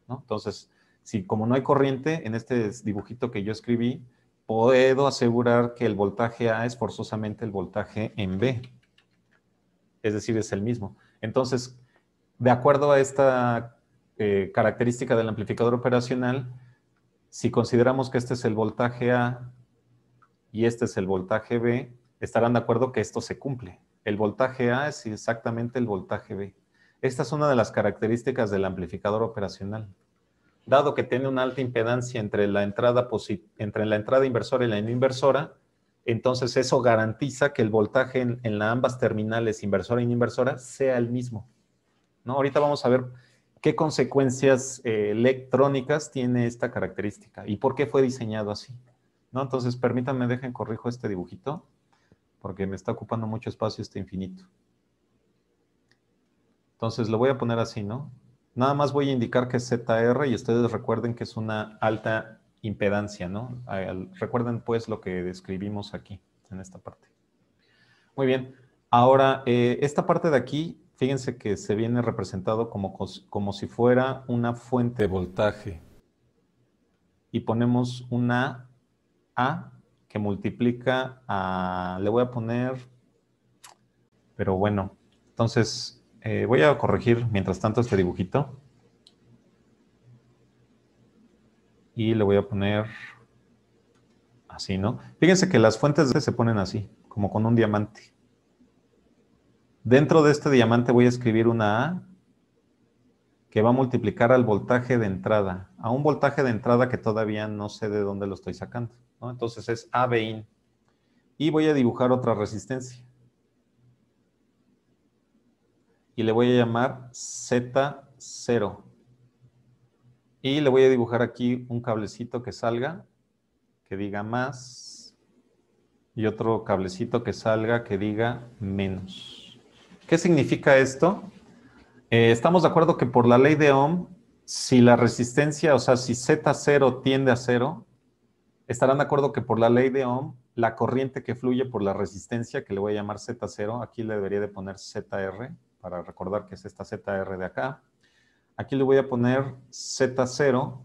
¿no? Entonces, si como no hay corriente, en este dibujito que yo escribí, puedo asegurar que el voltaje A es forzosamente el voltaje en B. Es decir, es el mismo. Entonces, de acuerdo a esta característica del amplificador operacional, si consideramos que este es el voltaje A y este es el voltaje B, estarán de acuerdo que esto se cumple. El voltaje A es exactamente el voltaje B. Esta es una de las características del amplificador operacional. Dado que tiene una alta impedancia entre la entrada inversora y la no inversora, entonces eso garantiza que el voltaje en ambas terminales, inversora y no inversora, sea el mismo, ¿no? Ahorita vamos a ver qué consecuencias electrónicas tiene esta característica y por qué fue diseñado así, ¿no? Entonces, permítanme, dejen corrijo este dibujito, porque me está ocupando mucho espacio este infinito. Entonces, lo voy a poner así, ¿no? Nada más voy a indicar que es ZR y ustedes recuerden que es una alta impedancia, ¿no? Recuerden, pues, lo que describimos aquí, en esta parte. Muy bien. Ahora, esta parte de aquí, fíjense que se viene representado como si fuera una fuente de voltaje. Y ponemos una A que multiplica a... Le voy a poner... Pero bueno, entonces voy a corregir mientras tanto este dibujito. Y le voy a poner así, ¿no? Fíjense que las fuentes se ponen así, como con un diamante. Dentro de este diamante voy a escribir una A que va a multiplicar al voltaje de entrada, a un voltaje de entrada que todavía no sé de dónde lo estoy sacando, ¿no? Entonces es ABIN. Y voy a dibujar otra resistencia. Y le voy a llamar Z0. Y le voy a dibujar aquí un cablecito que salga, que diga más, y otro cablecito que salga que diga menos. ¿Qué significa esto? Estamos de acuerdo que por la ley de Ohm, si la resistencia, o sea, si Z0 tiende a 0, estarán de acuerdo que por la ley de Ohm, la corriente que fluye por la resistencia, que le voy a llamar Z0, aquí le debería de poner ZR, para recordar que es esta ZR de acá. Aquí le voy a poner Z0,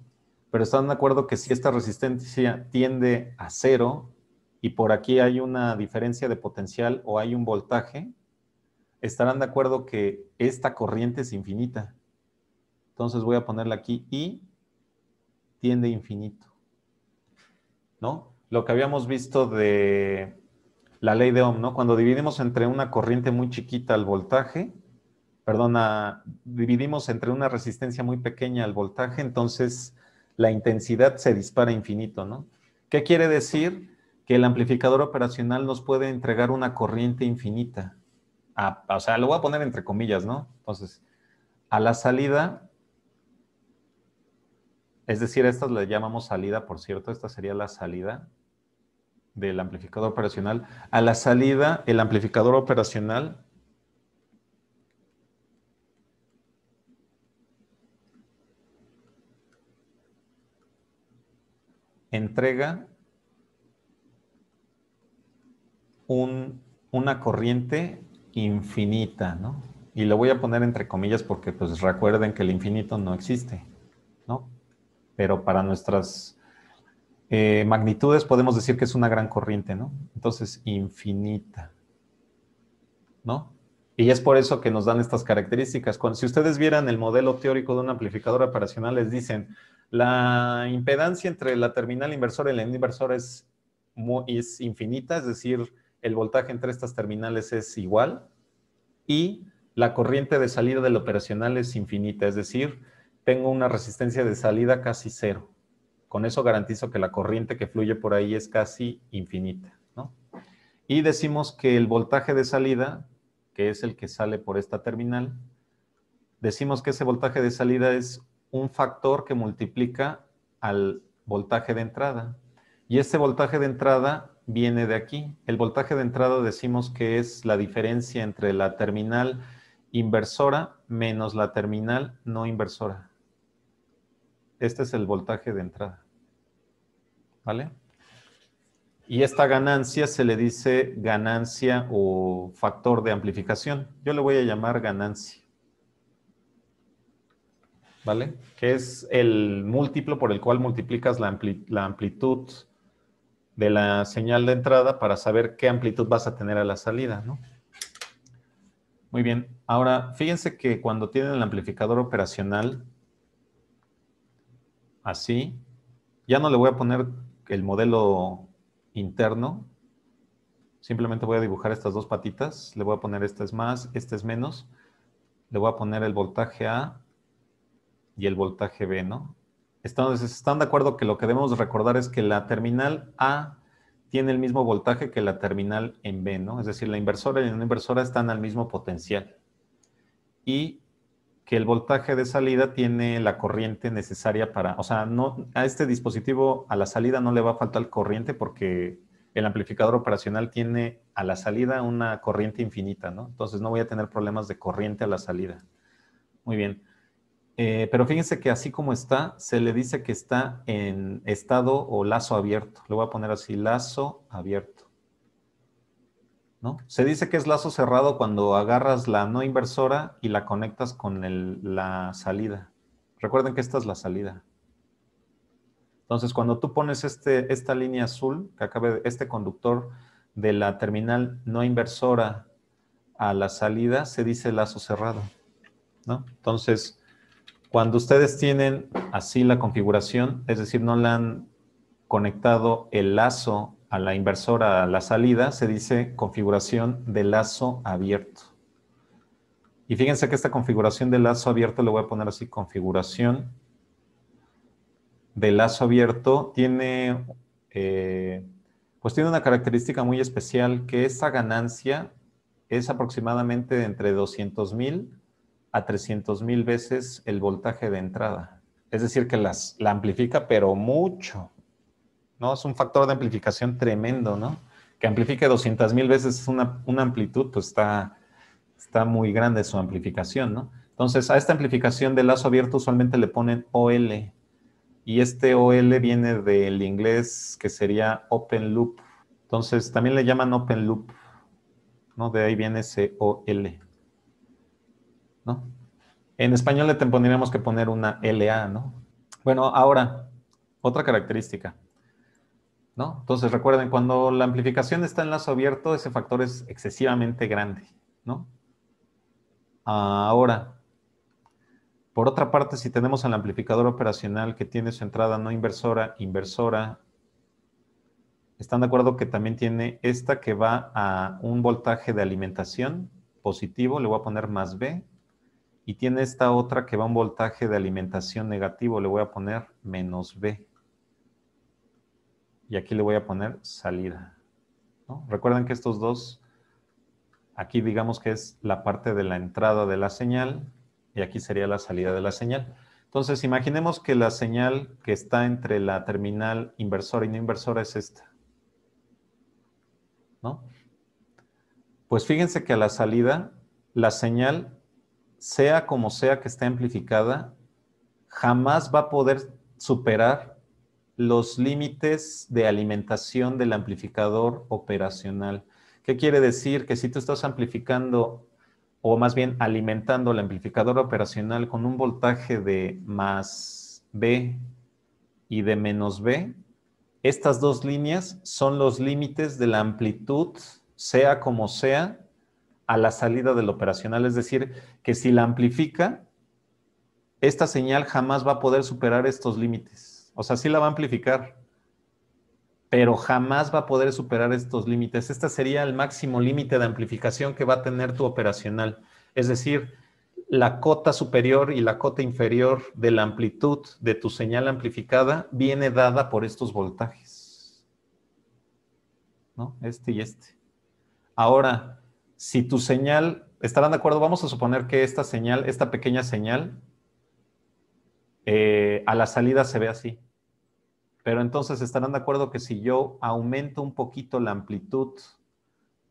pero están de acuerdo que si esta resistencia tiende a 0 y por aquí hay una diferencia de potencial o hay un voltaje, estarán de acuerdo que esta corriente es infinita. Entonces voy a ponerle aquí I tiende a infinito, ¿no? Lo que habíamos visto de la ley de Ohm, ¿no? Cuando dividimos entre una corriente muy chiquita el voltaje, dividimos entre una resistencia muy pequeña el voltaje, entonces la intensidad se dispara a infinito, ¿no? ¿Qué quiere decir? Que el amplificador operacional nos puede entregar una corriente infinita. O sea, lo voy a poner entre comillas, ¿no? Entonces, a la salida, es decir, a estas le llamamos salida, por cierto, esta sería la salida del amplificador operacional. A la salida, el amplificador operacional entrega una corriente infinita, ¿no? Y lo voy a poner entre comillas porque pues recuerden que el infinito no existe, ¿no? Pero para nuestras magnitudes podemos decir que es una gran corriente, ¿no? Entonces, infinita, ¿no? Y es por eso que nos dan estas características. Si ustedes vieran el modelo teórico de un amplificador operacional, les dicen, la impedancia entre la terminal inversora y la no inversora es infinita, es decir, el voltaje entre estas terminales es igual, y la corriente de salida del operacional es infinita, es decir, tengo una resistencia de salida casi cero. Con eso garantizo que la corriente que fluye por ahí es casi infinita, ¿no? Y decimos que el voltaje de salida, que es el que sale por esta terminal, decimos que ese voltaje de salida es un factor que multiplica al voltaje de entrada. Y este voltaje de entrada viene de aquí. El voltaje de entrada decimos que es la diferencia entre la terminal inversora menos la terminal no inversora. Este es el voltaje de entrada. ¿Vale? Y esta ganancia se le dice ganancia o factor de amplificación. Yo le voy a llamar ganancia. ¿Vale? Que es el múltiplo por el cual multiplicas la amplitud de la señal de entrada para saber qué amplitud vas a tener a la salida, ¿no? Muy bien. Ahora, fíjense que cuando tienen el amplificador operacional, así, ya no le voy a poner el modelo interno, simplemente voy a dibujar estas dos patitas, le voy a poner este es más, este es menos, le voy a poner el voltaje A y el voltaje B, ¿no? Entonces, ¿están de acuerdo que lo que debemos recordar es que la terminal A tiene el mismo voltaje que la terminal en B, ¿no? Es decir, la inversora y la no inversora están al mismo potencial. Y que el voltaje de salida tiene la corriente necesaria para, o sea, no, a este dispositivo a la salida no le va a faltar corriente porque el amplificador operacional tiene a la salida una corriente infinita, ¿no? Entonces no voy a tener problemas de corriente a la salida. Muy bien. Pero fíjense que así como está, se le dice que está en estado o lazo abierto. Le voy a poner así, lazo abierto, ¿no? Se dice que es lazo cerrado cuando agarras la no inversora y la conectas con la salida. Recuerden que esta es la salida. Entonces, cuando tú pones esta línea azul, que acabe este conductor de la terminal no inversora a la salida, se dice lazo cerrado, ¿no? Entonces, cuando ustedes tienen así la configuración, es decir, no le han conectado el lazo a la inversora a la salida, se dice configuración de lazo abierto. Y fíjense que esta configuración de lazo abierto, le voy a poner así, configuración de lazo abierto, tiene, pues tiene una característica muy especial, que esa ganancia es aproximadamente entre 200,000 a 300,000 veces el voltaje de entrada. Es decir, que la amplifica, pero mucho, ¿no? Es un factor de amplificación tremendo, ¿no? Que amplifique 200,000 veces una amplitud, pues está muy grande su amplificación, ¿no? Entonces, a esta amplificación de lazo abierto usualmente le ponen OL, y este OL viene del inglés que sería Open Loop. Entonces, también le llaman Open Loop, ¿no? De ahí viene ese OL, ¿no? En español le tendríamos que poner una LA, ¿no? Bueno, ahora, otra característica, ¿no? Entonces, recuerden, cuando la amplificación está en lazo abierto, ese factor es excesivamente grande, ¿no? Ahora, por otra parte, si tenemos el amplificador operacional que tiene su entrada no inversora, inversora, ¿están de acuerdo que también tiene esta que va a un voltaje de alimentación positivo? Le voy a poner más B. Y tiene esta otra que va a un voltaje de alimentación negativo. Le voy a poner menos B. Y aquí le voy a poner salida, ¿no? Recuerden que estos dos, aquí digamos que es la parte de la entrada de la señal y aquí sería la salida de la señal. Entonces, imaginemos que la señal que está entre la terminal inversora y no inversora es esta, ¿no? Pues fíjense que a la salida, la señal, sea como sea que esté amplificada, jamás va a poder superar los límites de alimentación del amplificador operacional. ¿Qué quiere decir? Que si tú estás amplificando, o más bien alimentando el amplificador operacional con un voltaje de más B y de menos B, estas dos líneas son los límites de la amplitud, sea como sea, a la salida del operacional. Es decir, que si la amplifica, esta señal jamás va a poder superar estos límites. O sea, sí la va a amplificar, pero jamás va a poder superar estos límites. Este sería el máximo límite de amplificación que va a tener tu operacional. Es decir, la cota superior y la cota inferior de la amplitud de tu señal amplificada viene dada por estos voltajes, ¿no? Este y este. Ahora, si tu señal, ¿estarán de acuerdo? Vamos a suponer que esta señal, esta pequeña señal, a la salida se ve así. Pero entonces estarán de acuerdo que si yo aumento un poquito la amplitud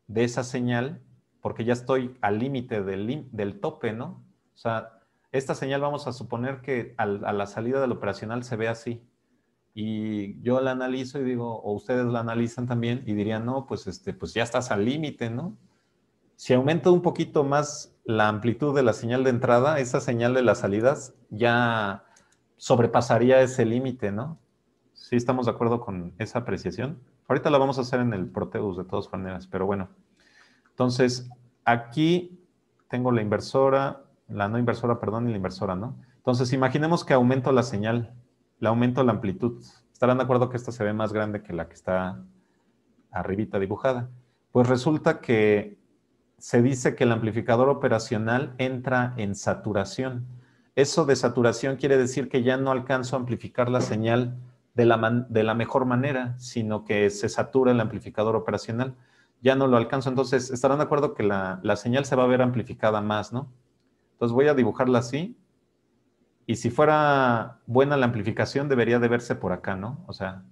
de esa señal, porque ya estoy al límite del tope, ¿no? O sea, esta señal vamos a suponer que a la salida del operacional se ve así. Y yo la analizo y digo, o ustedes la analizan también y dirían, no, pues, pues ya estás al límite, ¿no? Si aumento un poquito más la amplitud de la señal de entrada, esa señal de las salidas ya sobrepasaría ese límite, ¿no? Sí, estamos de acuerdo con esa apreciación. Ahorita la vamos a hacer en el Proteus de todas maneras, pero bueno. Entonces, aquí tengo la inversora, la no inversora, perdón, y la inversora, ¿no? Entonces, imaginemos que aumento la señal, le aumento la amplitud. Estarán de acuerdo que esta se ve más grande que la que está arribita dibujada. Pues resulta que se dice que el amplificador operacional entra en saturación. Eso de saturación quiere decir que ya no alcanzo a amplificar la señal de la mejor manera, sino que se satura el amplificador operacional. Ya no lo alcanzo. Entonces, estarán de acuerdo que la señal se va a ver amplificada más, ¿no? Entonces voy a dibujarla así. Y si fuera buena la amplificación, debería de verse por acá, ¿no? O sea,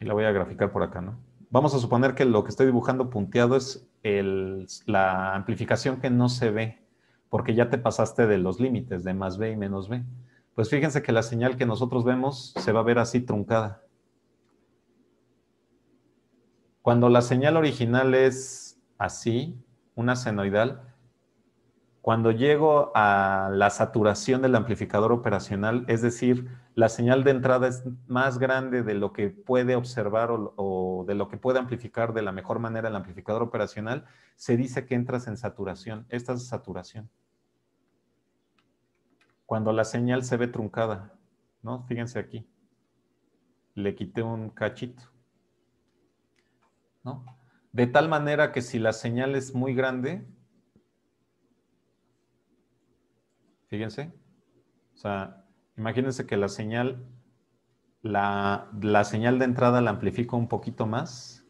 y la voy a graficar por acá, ¿no? Vamos a suponer que lo que estoy dibujando punteado es la amplificación que no se ve, porque ya te pasaste de los límites de más B y menos B. Pues fíjense que la señal que nosotros vemos se va a ver así truncada. Cuando la señal original es así, una senoidal, cuando llego a la saturación del amplificador operacional, es decir, la señal de entrada es más grande de lo que puede observar o de lo que puede amplificar de la mejor manera el amplificador operacional, se dice que entras en saturación. Esta es saturación. Cuando la señal se ve truncada, ¿no? Fíjense aquí. Le quité un cachito, ¿no? De tal manera que si la señal es muy grande, fíjense, o sea, imagínense que la señal señal de entrada la amplifico un poquito más.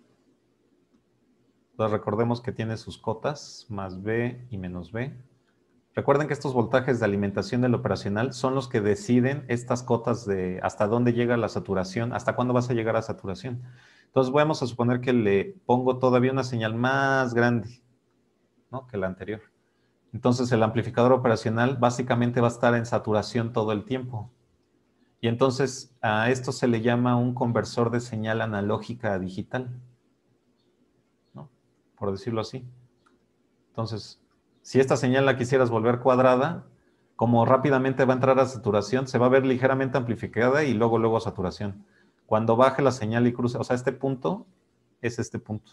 Entonces recordemos que tiene sus cotas, más B y menos B. Recuerden que estos voltajes de alimentación del operacional son los que deciden estas cotas de hasta dónde llega la saturación, hasta cuándo vas a llegar a saturación. Entonces vamos a suponer que le pongo todavía una señal más grande, ¿no?, que la anterior. Entonces el amplificador operacional básicamente va a estar en saturación todo el tiempo. Y entonces a esto se le llama un conversor de señal analógica a digital, ¿no?, por decirlo así. Entonces, si esta señal la quisieras volver cuadrada, como rápidamente va a entrar a saturación, se va a ver ligeramente amplificada y luego a saturación. Cuando baje la señal y cruce, o sea, este punto es este punto.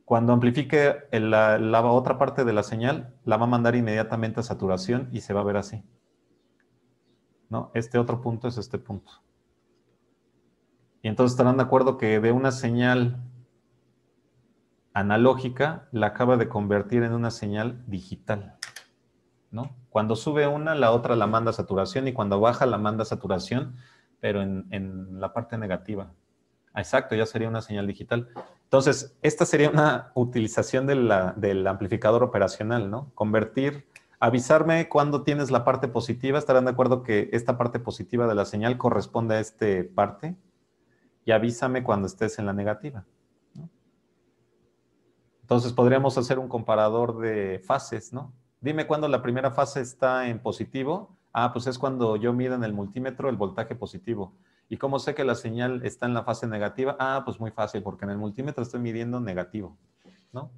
Cuando amplifique la otra parte de la señal, la va a mandar inmediatamente a saturación y se va a ver así, ¿no? Este otro punto es este punto. Y entonces estarán de acuerdo que de una señal analógica la acaba de convertir en una señal digital, ¿no? Cuando sube una, la otra la manda a saturación y cuando baja la manda a saturación, pero en la parte negativa. Exacto, ya sería una señal digital. Entonces, esta sería una utilización del amplificador operacional, ¿no? Convertir, avisarme cuando tienes la parte positiva. Estarán de acuerdo que esta parte positiva de la señal corresponde a esta parte y avísame cuando estés en la negativa, ¿no? Entonces, podríamos hacer un comparador de fases, ¿no? Dime cuándo la primera fase está en positivo. Ah, pues es cuando yo mido en el multímetro el voltaje positivo. ¿Y cómo sé que la señal está en la fase negativa? Ah, pues muy fácil, porque en el multímetro estoy midiendo negativo, ¿no?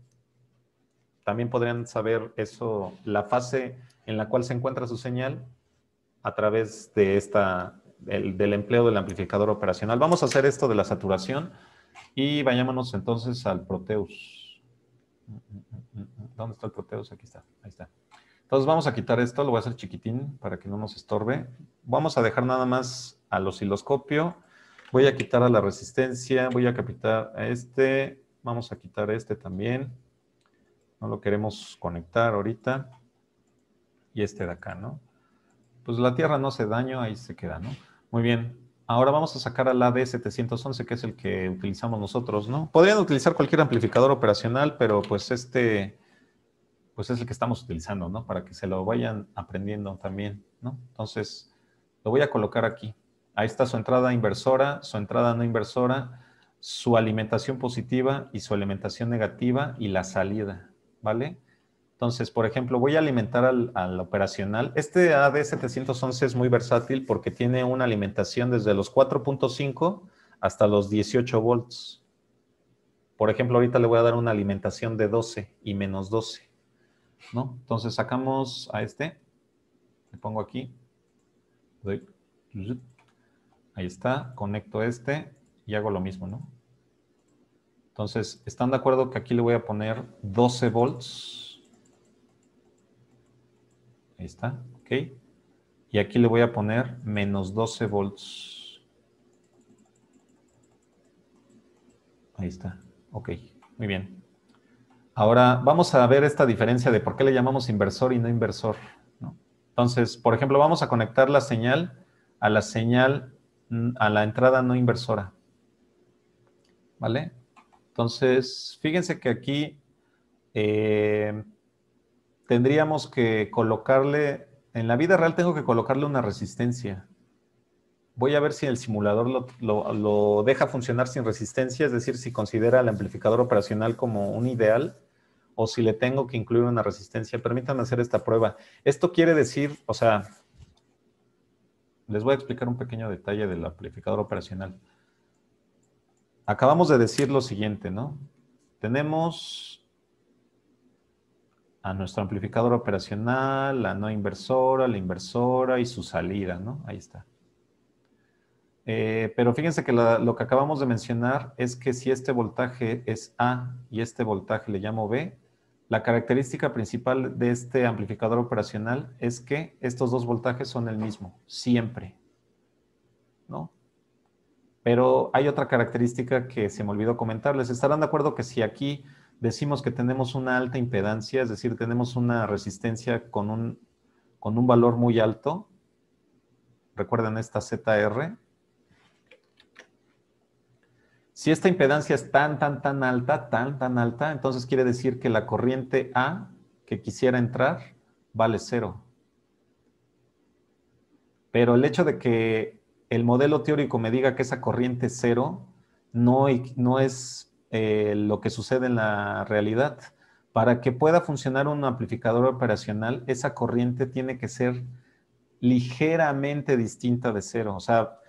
También podrían saber eso, la fase en la cual se encuentra su señal a través de del empleo del amplificador operacional. Vamos a hacer esto de la saturación y vayámonos entonces al Proteus. ¿Dónde está el Proteus? Aquí está, ahí está. Entonces vamos a quitar esto, lo voy a hacer chiquitín para que no nos estorbe. Vamos a dejar nada más al osciloscopio. Voy a quitar a la resistencia, voy a quitar a este, vamos a quitar este también. No lo queremos conectar ahorita. Y este de acá, ¿no? Pues la tierra no hace daño, ahí se queda, ¿no? Muy bien. Ahora vamos a sacar al AD711, que es el que utilizamos nosotros, ¿no? Podrían utilizar cualquier amplificador operacional, pero pues pues es el que estamos utilizando, ¿no? Para que se lo vayan aprendiendo también, ¿no? Entonces, lo voy a colocar aquí. Ahí está su entrada inversora, su entrada no inversora, su alimentación positiva y su alimentación negativa y la salida. ¿vale? Entonces, por ejemplo, voy a alimentar al operacional. Este AD711 es muy versátil porque tiene una alimentación desde los 4.5 hasta los 18 volts. Por ejemplo, ahorita le voy a dar una alimentación de 12 y menos 12, ¿no? Entonces sacamos a este, le pongo aquí, ahí está, conecto este y hago lo mismo, ¿no? Entonces, ¿están de acuerdo que aquí le voy a poner 12 volts? Ahí está, ok. Y aquí le voy a poner menos 12 volts. Ahí está, ok, muy bien. Ahora vamos a ver esta diferencia de por qué le llamamos inversor y no inversor, ¿no? Entonces, por ejemplo, vamos a conectar la señal, a la entrada no inversora, ¿vale? Entonces, fíjense que aquí tendríamos que colocarle, en la vida real tengo que colocarle una resistencia. Voy a ver si el simulador lo deja funcionar sin resistencia, es decir, si considera el amplificador operacional como un ideal o si le tengo que incluir una resistencia. Permítanme hacer esta prueba. Esto quiere decir, o sea, les voy a explicar un pequeño detalle del amplificador operacional. Acabamos de decir lo siguiente, ¿no? Tenemos a nuestro amplificador operacional, la no inversora, la inversora y su salida, ¿no? Ahí está. Pero fíjense que lo que acabamos de mencionar es que si este voltaje es A y este voltaje le llamo B, la característica principal de este amplificador operacional es que estos dos voltajes son el mismo, siempre, ¿no? Pero hay otra característica que se me olvidó comentarles. ¿Estarán de acuerdo que si aquí decimos que tenemos una alta impedancia, es decir, tenemos una resistencia con un valor muy alto? Recuerden esta ZR. Si esta impedancia es tan alta, entonces quiere decir que la corriente A que quisiera entrar vale 0. Pero el hecho de que el modelo teórico me diga que esa corriente es 0 no es lo que sucede en la realidad. Para que pueda funcionar un amplificador operacional, esa corriente tiene que ser ligeramente distinta de 0. O sea,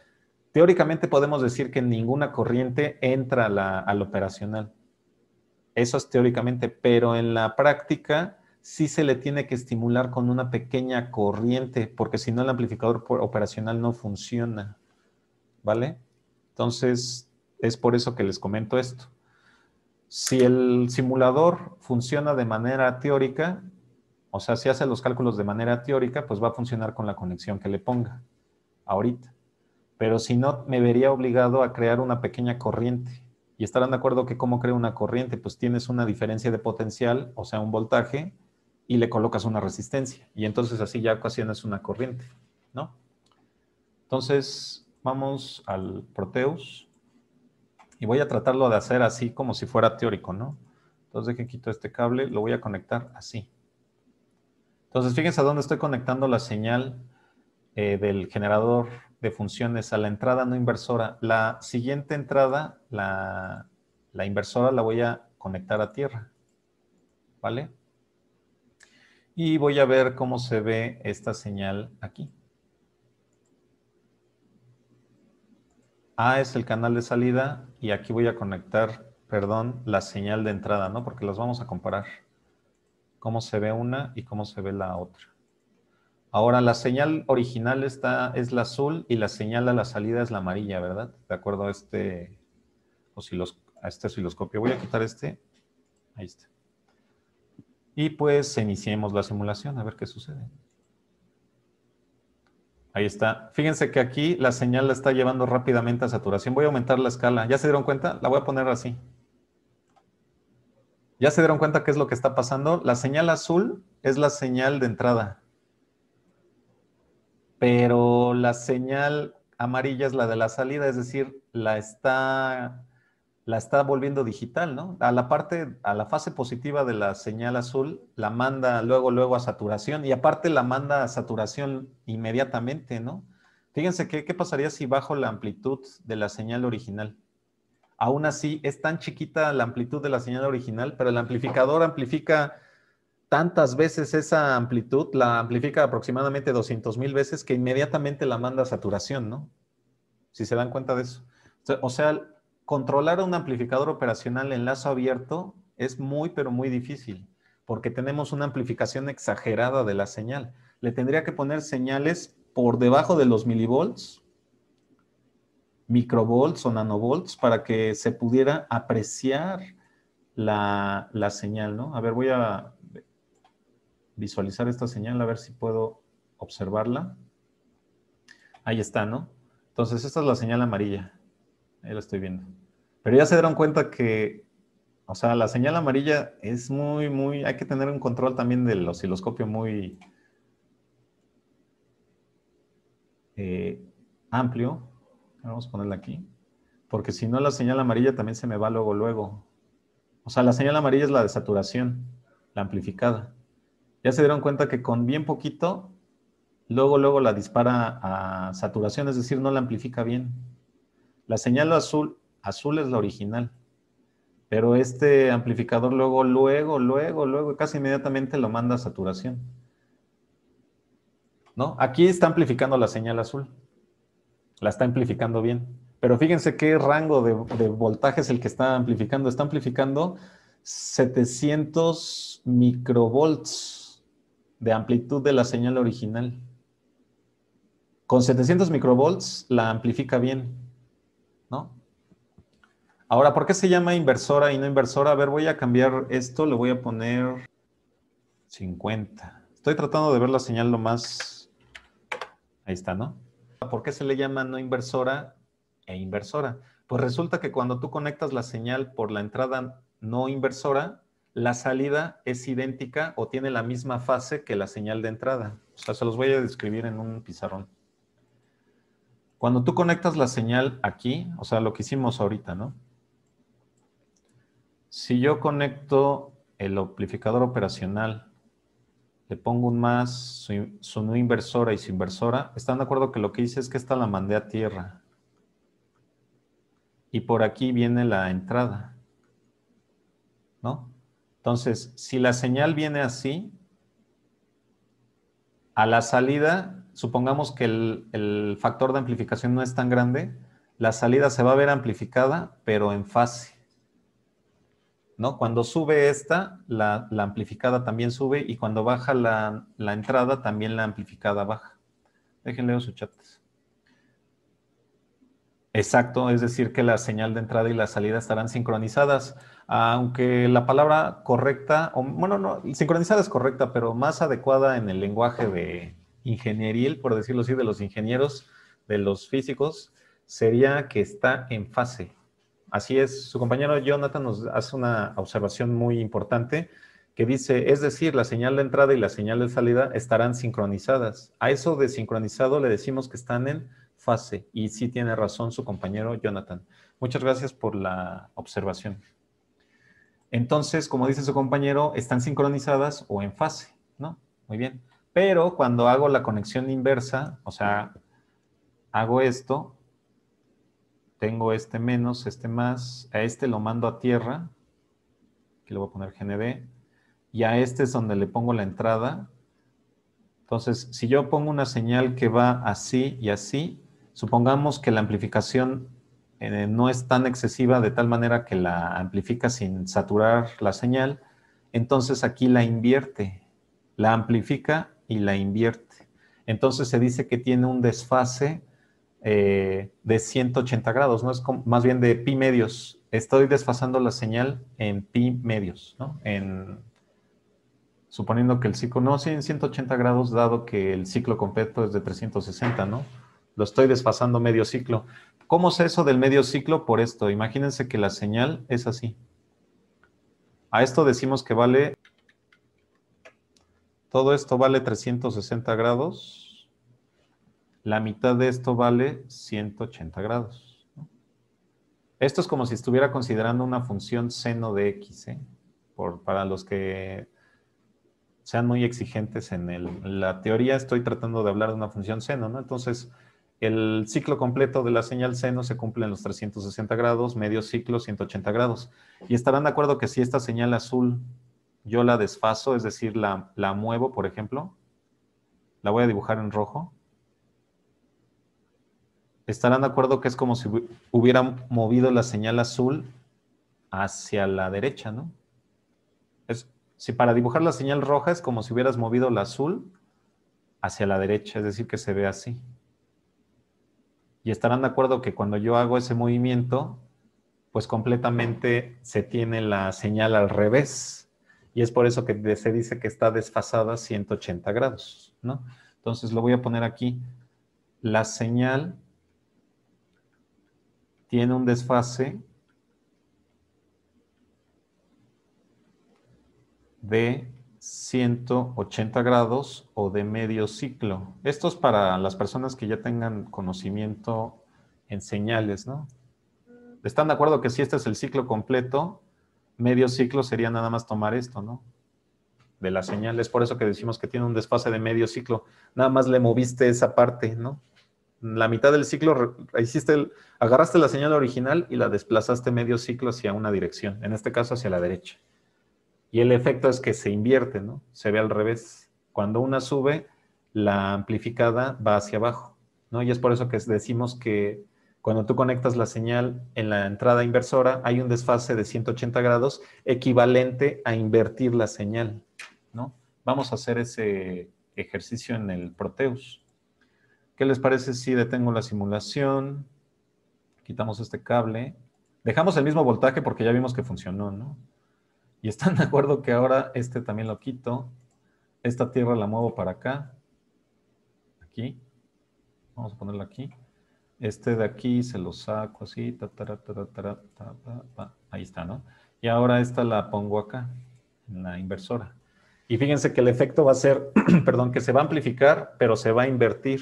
teóricamente podemos decir que ninguna corriente entra al operacional. Eso es teóricamente, pero en la práctica sí se le tiene que estimular con una pequeña corriente, porque si no el amplificador operacional no funciona, ¿vale? Entonces, es por eso que les comento esto. Si el simulador funciona de manera teórica, o sea, si hace los cálculos de manera teórica, pues va a funcionar con la conexión que le ponga ahorita. Pero si no, me vería obligado a crear una pequeña corriente. Y estarán de acuerdo que cómo creo una corriente, pues tienes una diferencia de potencial, o sea, un voltaje, y le colocas una resistencia. Y entonces así ya ocasionas una corriente, ¿no? Entonces, vamos al Proteus. Y voy a tratarlo de hacer así como si fuera teórico, ¿no? Entonces, dejen quito este cable, lo voy a conectar así. Entonces, fíjense a dónde estoy conectando la señal del generador de funciones a la entrada no inversora. La siguiente entrada, la inversora, la voy a conectar a tierra, ¿vale? Y voy a ver cómo se ve esta señal aquí. A es el canal de salida y aquí voy a conectar, perdón, la señal de entrada, ¿no? Porque las vamos a comparar. Cómo se ve una y cómo se ve la otra. Ahora, la señal original es la azul y la señal a la salida es la amarilla, ¿verdad? De acuerdo a este osciloscopio. Voy a quitar este. Ahí está. Y pues iniciemos la simulación, a ver qué sucede. Ahí está. Fíjense que aquí la señal la está llevando rápidamente a saturación. Voy a aumentar la escala. ¿Ya se dieron cuenta? La voy a poner así. ¿Ya se dieron cuenta qué es lo que está pasando? La señal azul es la señal de entrada. Pero la señal amarilla es la de la salida, es decir, la está volviendo digital, ¿no? A la fase positiva de la señal azul, la manda luego a saturación y aparte la manda a saturación inmediatamente, ¿no? Fíjense qué pasaría si bajo la amplitud de la señal original. Aún así, es tan chiquita la amplitud de la señal original, pero el amplificador amplifica tantas veces esa amplitud, la amplifica aproximadamente 200,000 veces, que inmediatamente la manda a saturación, ¿no? Si se dan cuenta de eso. O sea, controlar un amplificador operacional en lazo abierto es muy, pero muy difícil, porque tenemos una amplificación exagerada de la señal. Le tendría que poner señales por debajo de los milivolts, microvolts o nanovolts, para que se pudiera apreciar la señal, ¿no? A ver, voy a visualizar esta señal, a ver si puedo observarla. Ahí está, ¿no? Entonces, esta es la señal amarilla. Ahí la estoy viendo. Pero ya se dieron cuenta que, o sea, la señal amarilla es muy, hay que tener un control también del osciloscopio muy amplio. Vamos a ponerla aquí. Porque si no, la señal amarilla también se me va luego. O sea, la señal amarilla es la de saturación, la amplificada. Ya se dieron cuenta que con bien poquito, luego la dispara a saturación, es decir, no la amplifica bien. La señal azul es la original. Pero este amplificador luego, casi inmediatamente lo manda a saturación, ¿no? Aquí está amplificando la señal azul. La está amplificando bien. Pero fíjense qué rango de voltaje es el que está amplificando. Está amplificando 700 microvolts de amplitud de la señal original. Con 700 microvolts la amplifica bien, ¿no? Ahora, ¿por qué se llama inversora y no inversora? A ver, voy a cambiar esto, le voy a poner 50. Estoy tratando de ver la señal lo más... Ahí está, ¿no? ¿Por qué se le llama no inversora e inversora? Pues resulta que cuando tú conectas la señal por la entrada no inversora, la salida es idéntica o tiene la misma fase que la señal de entrada. O sea, se los voy a describir en un pizarrón. Cuando tú conectas la señal aquí, o sea, lo que hicimos ahorita, ¿no? Si yo conecto el amplificador operacional, le pongo un más, su no inversora y su inversora, ¿están de acuerdo que lo que hice es que esta la mandé a tierra? Y por aquí viene la entrada, ¿no? Entonces, si la señal viene así, a la salida, supongamos que el factor de amplificación no es tan grande, la salida se va a ver amplificada, pero en fase, ¿no? Cuando sube esta, la amplificada también sube, y cuando baja la entrada, también la amplificada baja. Déjenle leer su chat. Exacto, es decir, que la señal de entrada y la salida estarán sincronizadas, aunque la palabra correcta, o, bueno, no, sincronizada es correcta, pero más adecuada en el lenguaje de ingenieril, por decirlo así, de los ingenieros, de los físicos, sería que está en fase. Así es, su compañero Jonathan nos hace una observación muy importante que dice, es decir, la señal de entrada y la señal de salida estarán sincronizadas. A eso de sincronizado le decimos que están en fase. Y sí tiene razón su compañero Jonathan. Muchas gracias por la observación. Entonces, como dice su compañero, están sincronizadas o en fase, ¿no? Muy bien. Pero cuando hago la conexión inversa, o sea, hago esto, tengo este menos, este más, a este lo mando a tierra, aquí le voy a poner GND, y a este es donde le pongo la entrada. Entonces, si yo pongo una señal que va así y así, supongamos que la amplificación no es tan excesiva de tal manera que la amplifica sin saturar la señal, entonces aquí la invierte, la amplifica y la invierte. Entonces se dice que tiene un desfase de 180 grados, ¿no? Es más bien de pi medios. Estoy desfasando la señal en pi medios, ¿no? Suponiendo que el ciclo, no, sí, en 180 grados, dado que el ciclo completo es de 360, ¿no? Lo estoy desfasando medio ciclo. ¿Cómo es eso del medio ciclo? Por esto, imagínense que la señal es así. A esto decimos que vale, todo esto vale 360 grados, la mitad de esto vale 180 grados, ¿no? Esto es como si estuviera considerando una función seno de x, ¿eh? Para los que sean muy exigentes en la teoría, estoy tratando de hablar de una función seno, ¿no? Entonces, el ciclo completo de la señal seno se cumple en los 360 grados, medio ciclo 180 grados. Y estarán de acuerdo que si esta señal azul yo la desfaso, es decir, la muevo, por ejemplo, la voy a dibujar en rojo, estarán de acuerdo que es como si hubiera movido la señal azul hacia la derecha, ¿no? Si para dibujar la señal roja es como si hubieras movido la azul hacia la derecha, es decir, que se ve así. Y estarán de acuerdo que cuando yo hago ese movimiento, pues completamente se tiene la señal al revés. Y es por eso que se dice que está desfasada 180 grados, ¿no? Entonces lo voy a poner aquí. La señal tiene un desfase de 180 grados o de medio ciclo. Esto es para las personas que ya tengan conocimiento en señales, ¿no? ¿Están de acuerdo que si este es el ciclo completo, medio ciclo sería nada más tomar esto, ¿no? De la señal. Es por eso que decimos que tiene un desfase de medio ciclo. Nada más le moviste esa parte, ¿no? La mitad del ciclo agarraste la señal original y la desplazaste medio ciclo hacia una dirección, en este caso hacia la derecha. Y el efecto es que se invierte, ¿no? Se ve al revés. Cuando una sube, la amplificada va hacia abajo, ¿no? Y es por eso que decimos que cuando tú conectas la señal en la entrada inversora, hay un desfase de 180 grados equivalente a invertir la señal, ¿no? Vamos a hacer ese ejercicio en el Proteus. ¿Qué les parece si detengo la simulación? Quitamos este cable. Dejamos el mismo voltaje porque ya vimos que funcionó, ¿no? Y están de acuerdo que ahora este también lo quito. Esta tierra la muevo para acá. Aquí. Vamos a ponerla aquí. Este de aquí se lo saco así. Ahí está, ¿no? Y ahora esta la pongo acá, en la inversora. Y fíjense que el efecto va a ser, perdón, que se va a amplificar, pero se va a invertir.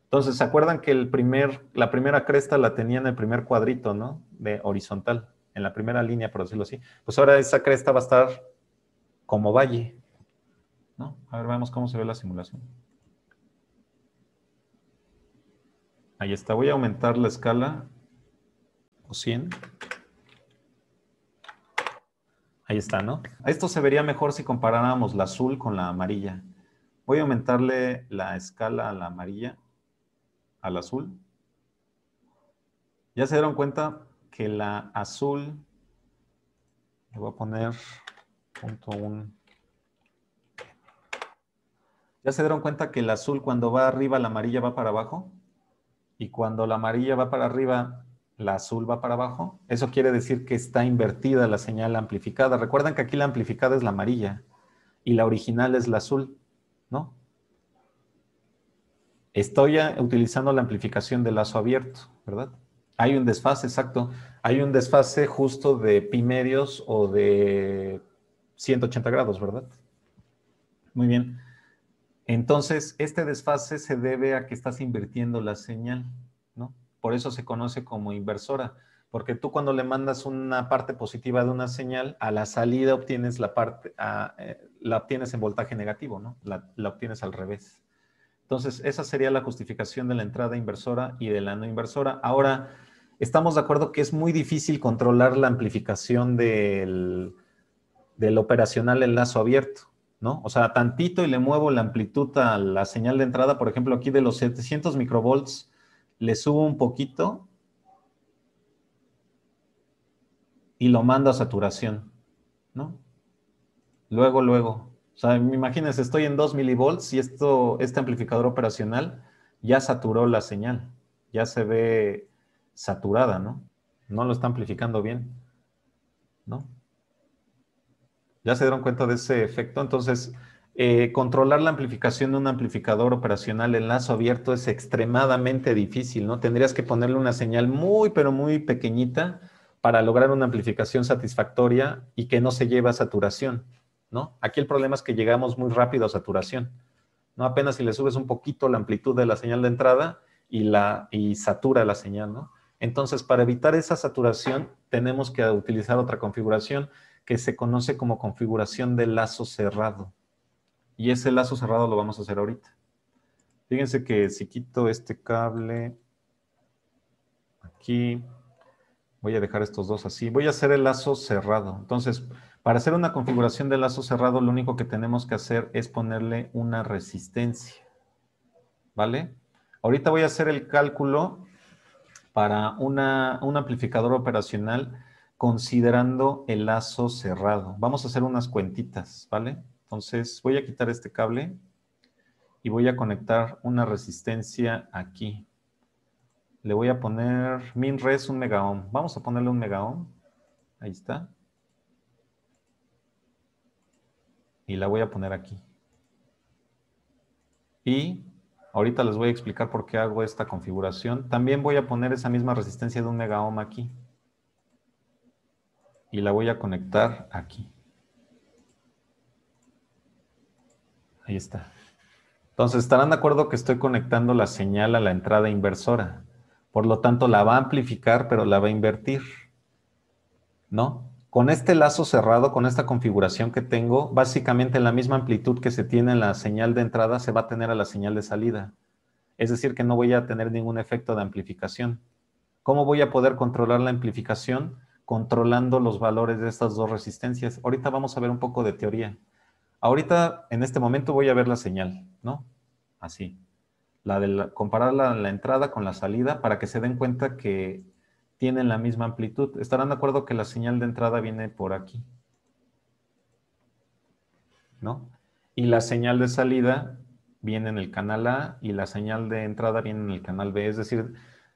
Entonces, ¿se acuerdan que la primera cresta la tenía en el primer cuadrito, ¿no? De horizontal, en la primera línea, por decirlo así. Pues ahora esa cresta va a estar como valle, ¿no? A ver, veamos cómo se ve la simulación. Ahí está. Voy a aumentar la escala a 100. Ahí está, ¿no? Esto se vería mejor si comparáramos la azul con la amarilla. Voy a aumentarle la escala a la amarilla, al azul. Ya se dieron cuenta que la azul, le voy a poner .1. ¿Ya se dieron cuenta que el azul cuando va arriba, la amarilla va para abajo? Y cuando la amarilla va para arriba, la azul va para abajo. Eso quiere decir que está invertida la señal amplificada. Recuerden que aquí la amplificada es la amarilla y la original es la azul, ¿no? Estoy utilizando la amplificación de lazo abierto, ¿verdad? Hay un desfase, exacto. Hay un desfase justo de pi medios o de 180 grados, ¿verdad? Muy bien. Entonces, este desfase se debe a que estás invirtiendo la señal, ¿no? Por eso se conoce como inversora, porque tú cuando le mandas una parte positiva de una señal, a la salida obtienes la obtienes en voltaje negativo, ¿no? La obtienes al revés. Entonces, esa sería la justificación de la entrada inversora y de la no inversora. Ahora, estamos de acuerdo que es muy difícil controlar la amplificación del operacional en lazo abierto, ¿no? O sea, tantito y le muevo la amplitud a la señal de entrada, por ejemplo, aquí de los 700 microvolts, le subo un poquito y lo mando a saturación, ¿no? Luego. O sea, imagínense, estoy en 2 milivolts y este amplificador operacional ya saturó la señal, ya se ve saturada, ¿no? No lo está amplificando bien, ¿no? ¿Ya se dieron cuenta de ese efecto? Entonces, controlar la amplificación de un amplificador operacional en lazo abierto es extremadamente difícil, ¿no? Tendrías que ponerle una señal muy, pero muy pequeñita para lograr una amplificación satisfactoria y que no se lleve a saturación, ¿no? Aquí el problema es que llegamos muy rápido a saturación, ¿no? Apenas si le subes un poquito la amplitud de la señal de entrada y satura la señal, ¿no? Entonces, para evitar esa saturación, tenemos que utilizar otra configuración que se conoce como configuración de lazo cerrado. Y ese lazo cerrado lo vamos a hacer ahorita. Fíjense que si quito este cable aquí, voy a dejar estos dos así. Voy a hacer el lazo cerrado. Entonces, Para hacer una configuración de lazo cerrado, lo único que tenemos que hacer es ponerle una resistencia, ¿vale? Ahorita voy a hacer el cálculo para un amplificador operacional considerando el lazo cerrado. Vamos a hacer unas cuentitas, ¿vale? Entonces voy a quitar este cable y voy a conectar una resistencia aquí. Le voy a poner min res 1 mega ohm. Vamos a ponerle 1 mega ohm. Ahí está. Y la voy a poner aquí. Y ahorita les voy a explicar por qué hago esta configuración. También voy a poner esa misma resistencia de 1 mega ohm aquí. Y la voy a conectar aquí. Ahí está. Entonces, estarán de acuerdo que estoy conectando la señal a la entrada inversora. Por lo tanto, la va a amplificar, pero la va a invertir, ¿no? Con este lazo cerrado, con esta configuración que tengo, básicamente la misma amplitud que se tiene en la señal de entrada se va a tener a la señal de salida. Es decir, que no voy a tener ningún efecto de amplificación. ¿Cómo voy a poder controlar la amplificación? Controlando los valores de estas dos resistencias. Ahorita vamos a ver un poco de teoría. Ahorita, en este momento, voy a ver la señal, ¿no? Así. Comparar la entrada con la salida para que se den cuenta que tienen la misma amplitud. Estarán de acuerdo que la señal de entrada viene por aquí, ¿no? Y la señal de salida viene en el canal A y la señal de entrada viene en el canal B. Es decir,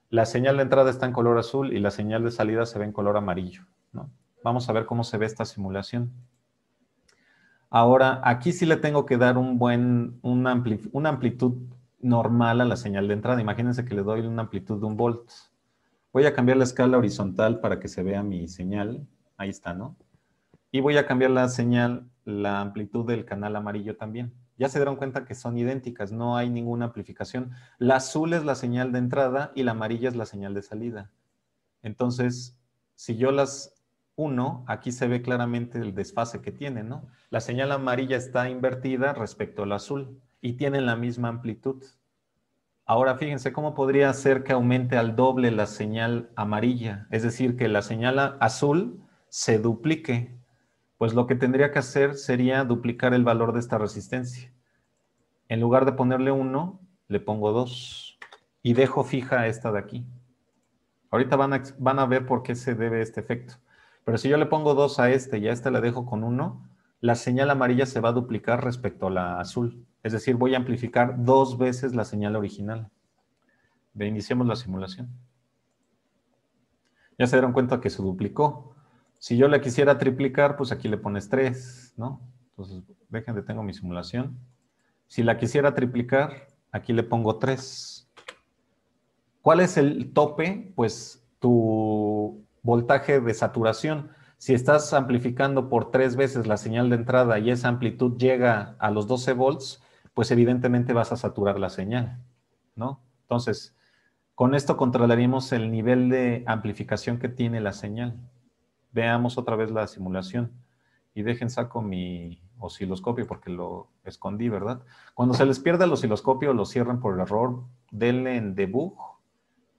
la señal de entrada está en color azul y la señal de salida se ve en color amarillo, ¿no? Vamos a ver cómo se ve esta simulación. Ahora, aquí sí le tengo que dar una amplitud normal a la señal de entrada. Imagínense que le doy una amplitud de 1 volt. Voy a cambiar la escala horizontal para que se vea mi señal. Ahí está, ¿no? Y voy a cambiar la señal, la amplitud del canal amarillo también. Ya se dieron cuenta que son idénticas, no hay ninguna amplificación. La azul es la señal de entrada y la amarilla es la señal de salida. Entonces, si yo las uno, aquí se ve claramente el desfase que tiene, ¿no? La señal amarilla está invertida respecto al azul y tienen la misma amplitud. Ahora fíjense cómo podría hacer que aumente al doble la señal amarilla, es decir, que la señal azul se duplique. Pues lo que tendría que hacer sería duplicar el valor de esta resistencia. En lugar de ponerle 1, le pongo 2 y dejo fija esta de aquí. Ahorita van a ver por qué se debe este efecto. Pero si yo le pongo 2 a este y a este le dejo con 1, la señal amarilla se va a duplicar respecto a la azul. Es decir, voy a amplificar 2 veces la señal original. Iniciemos la simulación. Ya se dieron cuenta que se duplicó. Si yo la quisiera triplicar, pues aquí le pones 3, ¿no? Entonces, dejen, detengo mi simulación. Si la quisiera triplicar, aquí le pongo 3. ¿Cuál es el tope? Pues tu voltaje de saturación. Si estás amplificando por 3 veces la señal de entrada y esa amplitud llega a los 12 volts, pues evidentemente vas a saturar la señal, ¿no? Entonces, con esto controlaríamos el nivel de amplificación que tiene la señal. Veamos otra vez la simulación. Y dejen, saco mi osciloscopio porque lo escondí, ¿verdad? Cuando se les pierde el osciloscopio, lo cierran por error, denle en debug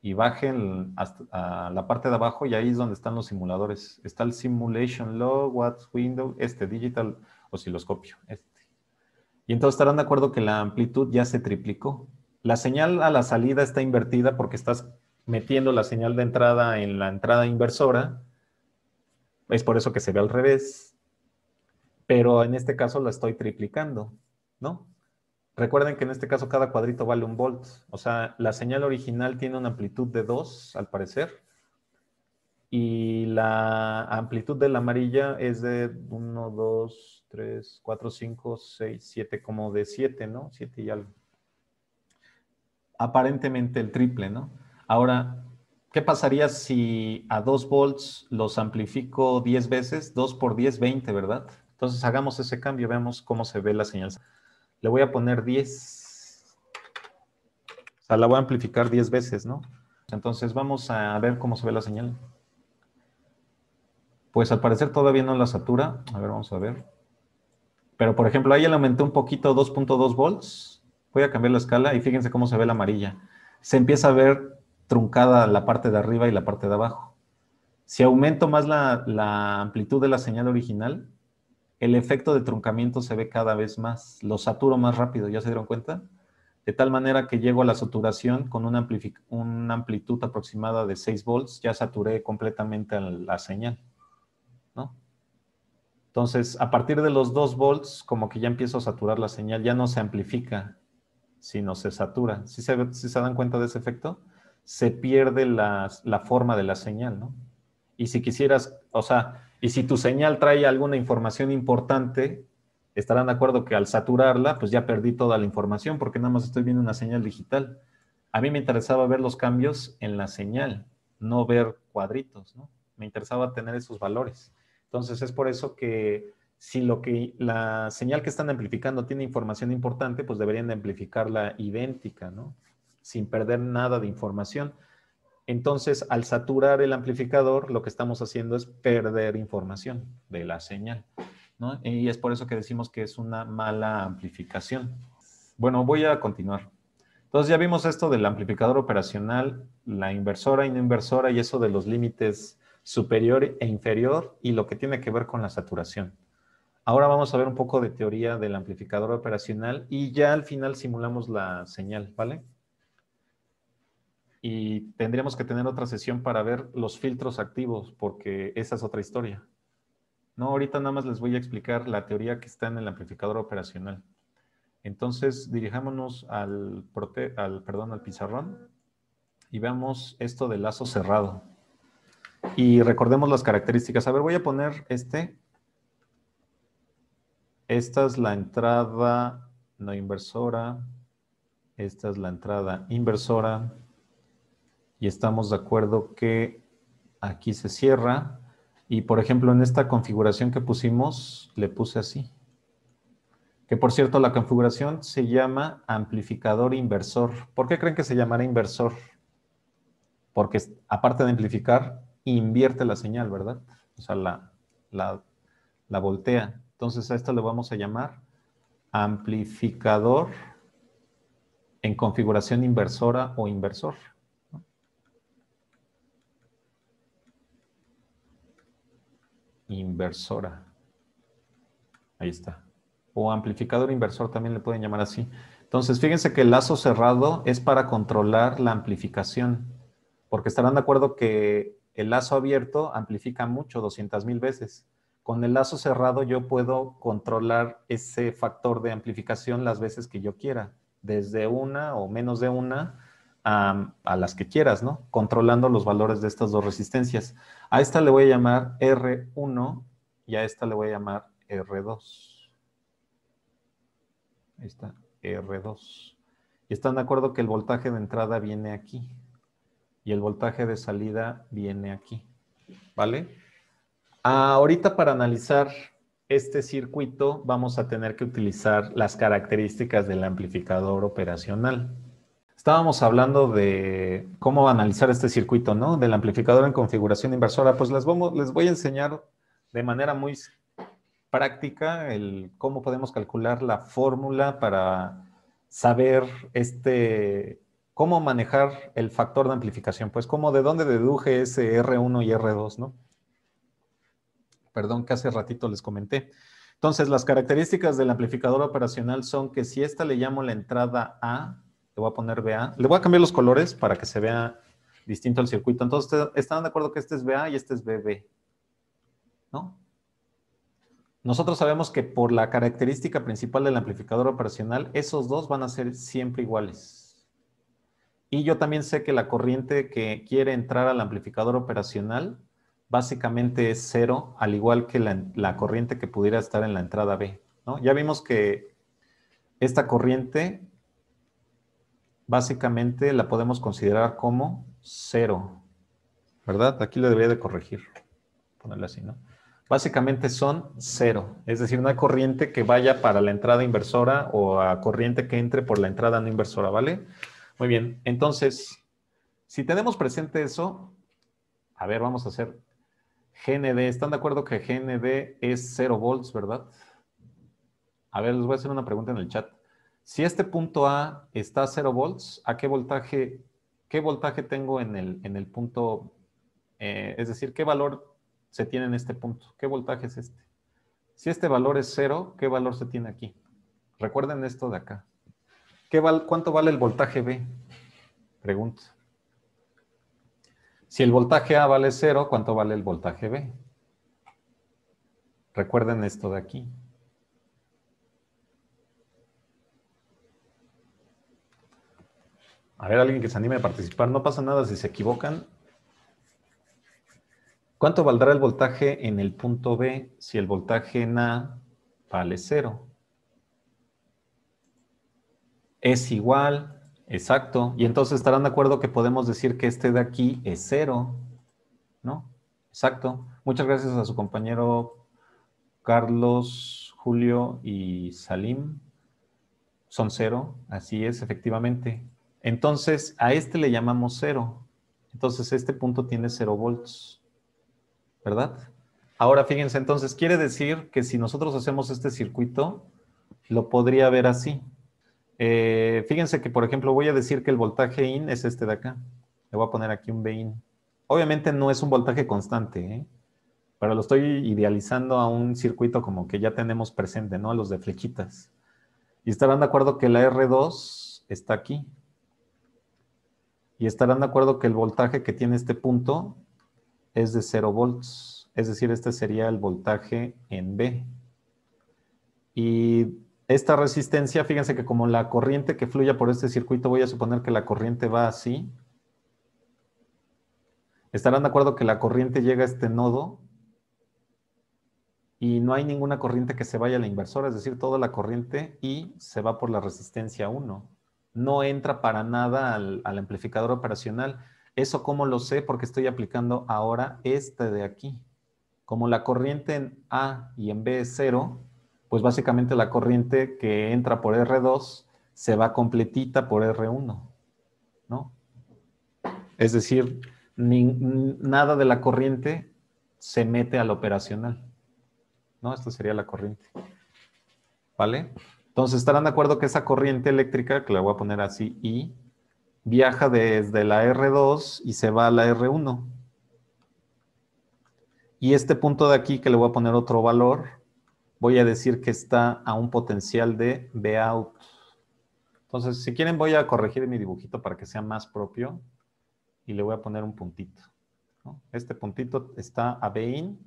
y bajen hasta a la parte de abajo y ahí es donde están los simuladores. Está el Simulation Log, What's Window, Digital Osciloscopio, Y entonces estarán de acuerdo que la amplitud ya se triplicó. La señal a la salida está invertida porque estás metiendo la señal de entrada en la entrada inversora. Es por eso que se ve al revés. Pero en este caso la estoy triplicando, ¿no? Recuerden que en este caso cada cuadrito vale 1 volt. O sea, la señal original tiene una amplitud de 2, al parecer. Y la amplitud de la amarilla es de 1, 2, 3, 4, 5, 6, 7, como de 7, ¿no? 7 y algo. Aparentemente el triple, ¿no? Ahora, ¿qué pasaría si a 2 volts los amplifico 10 veces? 2 por 10, 20, ¿verdad? Entonces hagamos ese cambio, veamos cómo se ve la señal. Le voy a poner 10. O sea, la voy a amplificar 10 veces, ¿no? Entonces vamos a ver cómo se ve la señal. Pues al parecer todavía no la satura. A ver, vamos a ver. Pero por ejemplo, ahí le aumenté un poquito 2.2 volts. Voy a cambiar la escala y fíjense cómo se ve la amarilla. Se empieza a ver truncada la parte de arriba y la parte de abajo. Si aumento más la amplitud de la señal original, el efecto de truncamiento se ve cada vez más. Lo saturo más rápido, ¿ya se dieron cuenta? De tal manera que llego a la saturación con una amplitud aproximada de 6 volts, ya saturé completamente la señal, ¿no? Entonces, a partir de los 2 volts, como que ya empiezo a saturar la señal, ya no se amplifica, sino se satura. ¿Sí se dan cuenta de ese efecto? Se pierde la forma de la señal, ¿no? Y si quisieras, o sea, y si tu señal trae alguna información importante, estarán de acuerdo que al saturarla, pues ya perdí toda la información porque nada más estoy viendo una señal digital. A mí me interesaba ver los cambios en la señal, no ver cuadritos, ¿no? Me interesaba tener esos valores. Entonces es por eso que si la señal que están amplificando tiene información importante, pues deberían de amplificarla idéntica, ¿no? Sin perder nada de información. Entonces, al saturar el amplificador, lo que estamos haciendo es perder información de la señal, ¿no? Y es por eso que decimos que es una mala amplificación. Bueno, voy a continuar. Entonces, ya vimos esto del amplificador operacional, la inversora y no inversora, y eso de los límites superior e inferior, y lo que tiene que ver con la saturación. Ahora vamos a ver un poco de teoría del amplificador operacional, y ya al final simulamos la señal, ¿vale? Y tendríamos que tener otra sesión para ver los filtros activos, porque esa es otra historia. No, ahorita nada más les voy a explicar la teoría que está en el amplificador operacional. Entonces, dirijámonos al pizarrón y veamos esto del lazo cerrado. Y recordemos las características. A ver, voy a poner este. Esta es la entrada no inversora. Esta es la entrada inversora. Y estamos de acuerdo que aquí se cierra. Y por ejemplo, en esta configuración que pusimos, le puse así. Que por cierto, la configuración se llama amplificador inversor. ¿Por qué creen que se llamará inversor? Porque aparte de amplificar, invierte la señal, ¿verdad? O sea, la voltea. Entonces a esto le vamos a llamar amplificador en configuración inversora o inversor. Inversora. Ahí está. O amplificador inversor también le pueden llamar así. Entonces, fíjense que el lazo cerrado es para controlar la amplificación, porque estarán de acuerdo que el lazo abierto amplifica mucho, 200,000 veces. Con el lazo cerrado yo puedo controlar ese factor de amplificación las veces que yo quiera, desde una o menos de una a las que quieras, ¿no? Controlando los valores de estas dos resistencias. A esta le voy a llamar R1 y a esta le voy a llamar R2. Ahí está, R2. Y están de acuerdo que el voltaje de entrada viene aquí y el voltaje de salida viene aquí, ¿vale? Ahorita para analizar este circuito vamos a tener que utilizar las características del amplificador operacional. Estábamos hablando de cómo analizar este circuito, ¿no? Del amplificador en configuración inversora. Pues les voy a enseñar de manera muy práctica cómo podemos calcular la fórmula para saber cómo manejar el factor de amplificación. Pues de dónde deduje ese R1 y R2, ¿no? Perdón, que hace ratito les comenté. Entonces, las características del amplificador operacional son que si esta le llamo la entrada A, le voy a poner BA, le voy a cambiar los colores para que se vea distinto el circuito. Entonces, ¿están de acuerdo que este es BA y este es BB? ¿No? Nosotros sabemos que por la característica principal del amplificador operacional, esos dos van a ser siempre iguales. Y yo también sé que la corriente que quiere entrar al amplificador operacional básicamente es cero, al igual que la corriente que pudiera estar en la entrada B, ¿no? Ya vimos que esta corriente básicamente la podemos considerar como cero, ¿verdad? Aquí le debería de corregir, ponerle así, ¿no? Básicamente son cero, es decir, no hay corriente que vaya para la entrada inversora o a corriente que entre por la entrada no inversora, ¿vale? Muy bien, entonces, si tenemos presente eso, a ver, vamos a hacer GND. ¿Están de acuerdo que GND es 0 volts, verdad? A ver, les voy a hacer una pregunta en el chat. Si este punto A está a 0 volts, ¿a qué voltaje tengo en el punto? Es decir, ¿qué valor se tiene en este punto? ¿Qué voltaje es este? Si este valor es 0, ¿qué valor se tiene aquí? Recuerden esto de acá. ¿Cuánto vale el voltaje B? Pregunto. Si el voltaje A vale 0, ¿cuánto vale el voltaje B? Recuerden esto de aquí. A ver, alguien que se anime a participar. No pasa nada si se equivocan. ¿Cuánto valdrá el voltaje en el punto B si el voltaje en A vale 0? Es igual, exacto. Y entonces estarán de acuerdo que podemos decir que este de aquí es 0, ¿no? Exacto. Muchas gracias a su compañero Carlos, Julio y Salim. Son 0, así es, efectivamente. Entonces, a este le llamamos 0. Entonces, este punto tiene 0 volts, ¿verdad? Ahora, fíjense, entonces, quiere decir que si nosotros hacemos este circuito, lo podría ver así. Fíjense que, por ejemplo, voy a decir que el voltaje in es este de acá. Le voy a poner aquí un Bin. Obviamente no es un voltaje constante, ¿eh? Pero lo estoy idealizando a un circuito como que ya tenemos presente, ¿no? A los de flechitas. Y estarán de acuerdo que la R2 está aquí. Y estarán de acuerdo que el voltaje que tiene este punto es de 0 volts. Es decir, este sería el voltaje en B. Y esta resistencia, fíjense que como la corriente que fluya por este circuito, voy a suponer que la corriente va así. Estarán de acuerdo que la corriente llega a este nodo y no hay ninguna corriente que se vaya a la inversora, es decir, toda la corriente y se va por la resistencia 1. No entra para nada al amplificador operacional. ¿Eso cómo lo sé? Porque estoy aplicando ahora este de aquí. Como la corriente en A y en B es 0, pues básicamente la corriente que entra por R2 se va completita por R1, ¿no? Es decir, nada de la corriente se mete al operacional, ¿no? Esta sería la corriente, ¿vale? Entonces, estarán de acuerdo que esa corriente eléctrica, que la voy a poner así, I, viaja desde la R2 y se va a la R1. Y este punto de aquí, que le voy a poner otro valor, voy a decir que está a un potencial de Vout. Entonces, si quieren, voy a corregir mi dibujito para que sea más propio y le voy a poner un puntito, ¿no? Este puntito está a Bin,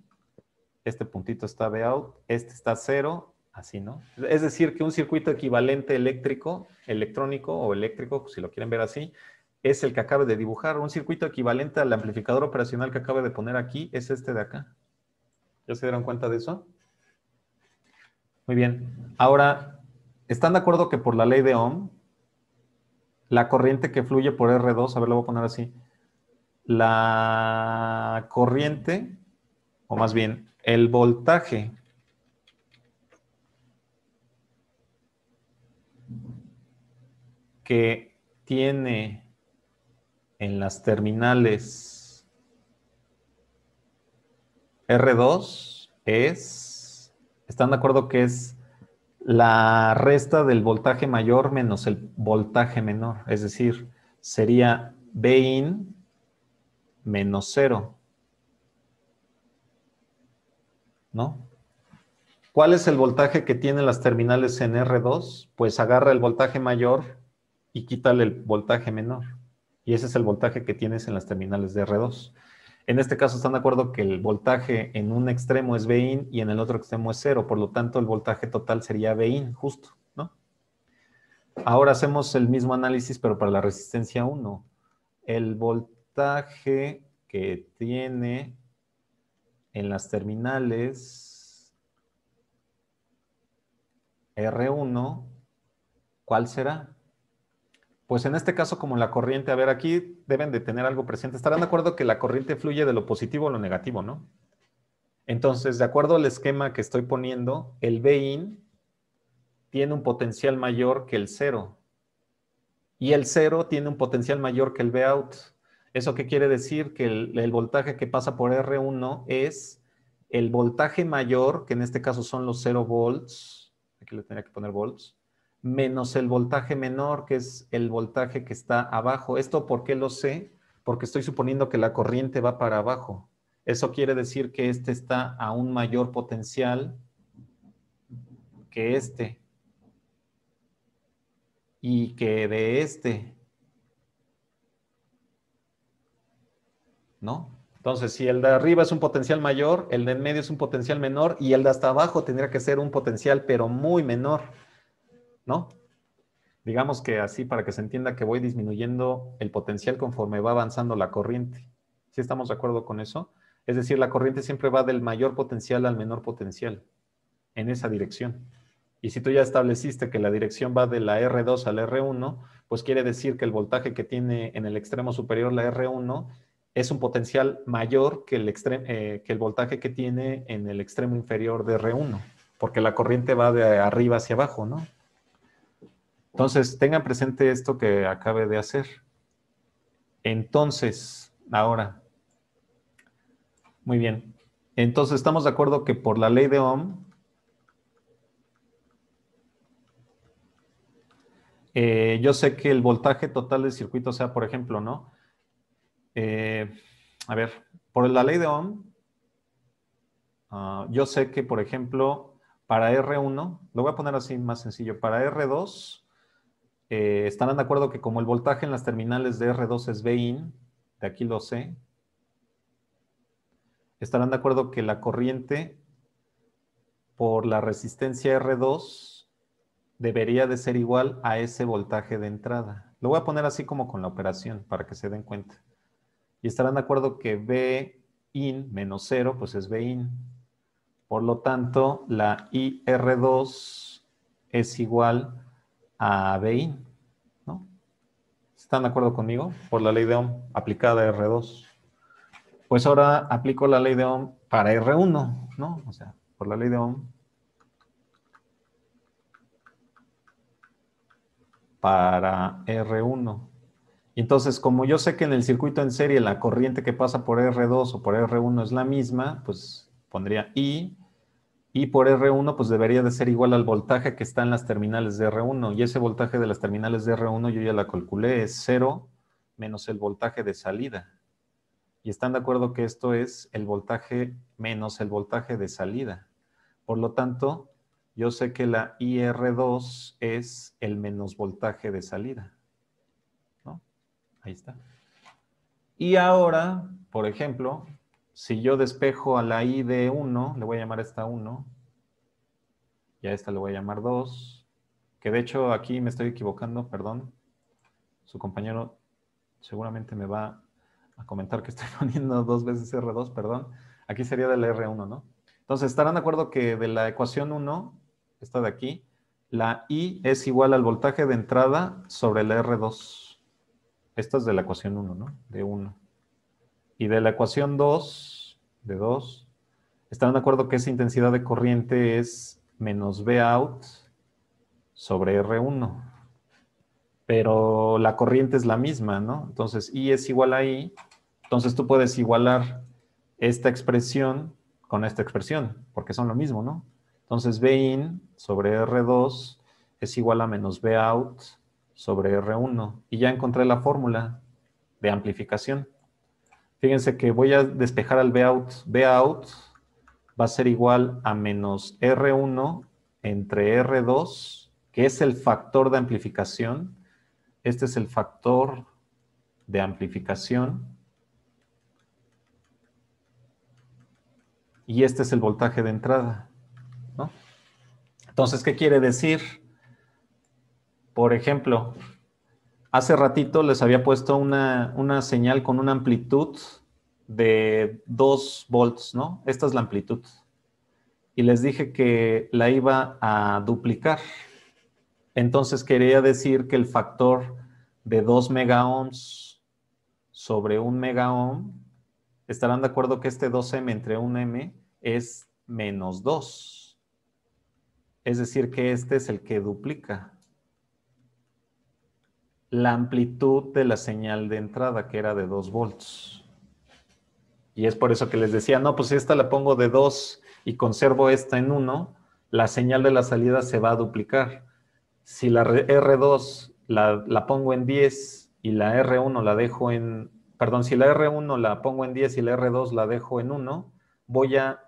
este puntito está a Vout, este está a 0, así, ¿no? Es decir, que un circuito equivalente eléctrico, electrónico o eléctrico, si lo quieren ver así, es el que acabe de dibujar. Un circuito equivalente al amplificador operacional que acabe de poner aquí es este de acá. ¿Ya se dieron cuenta de eso? Muy bien. Ahora, ¿están de acuerdo que por la ley de Ohm, la corriente que fluye por R2, a ver, lo voy a poner así, la corriente, o más bien, el voltaje que tiene en las terminales R2 ¿están de acuerdo que es la resta del voltaje mayor menos el voltaje menor? Es decir, sería Bin menos 0, ¿no? ¿Cuál es el voltaje que tienen las terminales en R2? Pues agarra el voltaje mayor y quítale el voltaje menor. Y ese es el voltaje que tienes en las terminales de R2. En este caso están de acuerdo que el voltaje en un extremo es Bin y en el otro extremo es 0. Por lo tanto, el voltaje total sería Bin, justo, ¿no? Ahora hacemos el mismo análisis, pero para la resistencia 1. El voltaje que tiene en las terminales R1, ¿cuál será? Pues en este caso, como la corriente, a ver, aquí deben de tener algo presente. Estarán de acuerdo que la corriente fluye de lo positivo a lo negativo, ¿no? Entonces, de acuerdo al esquema que estoy poniendo, el Bin tiene un potencial mayor que el 0. Y el 0 tiene un potencial mayor que el Vout. ¿Eso qué quiere decir? Que el voltaje que pasa por R1 es el voltaje mayor, que en este caso son los 0 volts, aquí le tenía que poner volts, menos el voltaje menor, que es el voltaje que está abajo. ¿Esto por qué lo sé? Porque estoy suponiendo que la corriente va para abajo. Eso quiere decir que este está a un mayor potencial que este y que de este, ¿no? Entonces, si el de arriba es un potencial mayor, el de en medio es un potencial menor y el de hasta abajo tendría que ser un potencial, pero muy menor, ¿no? Digamos que así para que se entienda que voy disminuyendo el potencial conforme va avanzando la corriente. ¿Sí estamos de acuerdo con eso? Es decir, la corriente siempre va del mayor potencial al menor potencial, en esa dirección. Y si tú ya estableciste que la dirección va de la R2 a la R1, pues quiere decir que el voltaje que tiene en el extremo superior la R1 es un potencial mayor que el voltaje que tiene en el extremo inferior de R1, porque la corriente va de arriba hacia abajo, ¿no? Entonces, tengan presente esto que acabe de hacer. Entonces, ahora, muy bien. Entonces, estamos de acuerdo que por la ley de Ohm, yo sé que el voltaje total del circuito, o sea, por ejemplo, ¿no? A ver, por la ley de Ohm, yo sé que, por ejemplo, para R1, lo voy a poner así más sencillo, para R2, estarán de acuerdo que como el voltaje en las terminales de R2 es Vin, de aquí lo sé, estarán de acuerdo que la corriente por la resistencia R2 debería de ser igual a ese voltaje de entrada. Lo voy a poner así como con la operación para que se den cuenta. Y estarán de acuerdo que Vin menos 0, pues es Vin. Por lo tanto, la IR2 es igual a Vin, ¿no? ¿Están de acuerdo conmigo? Por la ley de Ohm aplicada a R2. Pues ahora aplico la ley de Ohm para R1, ¿no? O sea, por la ley de Ohm para R1. Y entonces, como yo sé que en el circuito en serie la corriente que pasa por R2 o por R1 es la misma, pues pondría I, y por R1 pues debería de ser igual al voltaje que está en las terminales de R1, y ese voltaje de las terminales de R1 yo ya la calculé, es 0 menos el voltaje de salida. Y están de acuerdo que esto es el voltaje menos el voltaje de salida. Por lo tanto, yo sé que la IR2 es el menos voltaje de salida, ¿no? Ahí está. Y ahora, por ejemplo, si yo despejo a la I de 1, le voy a llamar a esta 1, y a esta le voy a llamar 2, que de hecho aquí me estoy equivocando, perdón. Su compañero seguramente me va a comentar que estoy poniendo 2 veces R2, perdón. Aquí sería de la R1, ¿no? Entonces, estarán de acuerdo que de la ecuación 1, esta de aquí, la I es igual al voltaje de entrada sobre la R2. Esta es de la ecuación 1, ¿no? De 1. Y de la ecuación 2, de 2, estarán de acuerdo que esa intensidad de corriente es menos V out sobre R1. Pero la corriente es la misma, ¿no? Entonces, I es igual a I. Entonces, tú puedes igualar esta expresión con esta expresión, porque son lo mismo, ¿no? Entonces, V in sobre R2 es igual a menos V out sobre R1. Y ya encontré la fórmula de amplificación. Fíjense que voy a despejar al V out. V out va a ser igual a menos R1 entre R2, que es el factor de amplificación. Este es el factor de amplificación. Y este es el voltaje de entrada, ¿no? Entonces, ¿qué quiere decir? Por ejemplo, hace ratito les había puesto una señal con una amplitud de 2 volts, ¿no? Esta es la amplitud. Y les dije que la iba a duplicar. Entonces quería decir que el factor de 2 megaohms sobre 1 megaohm, estarán de acuerdo que este 2m entre 1m es menos 2. Es decir, que este es el que duplica la amplitud de la señal de entrada, que era de 2 volts. Y es por eso que les decía, no, pues si esta la pongo de 2 y conservo esta en 1, la señal de la salida se va a duplicar. Si la R2 la pongo en 10 y la R1 la dejo en... Perdón, si la R1 la pongo en 10 y la R2 la dejo en 1, voy a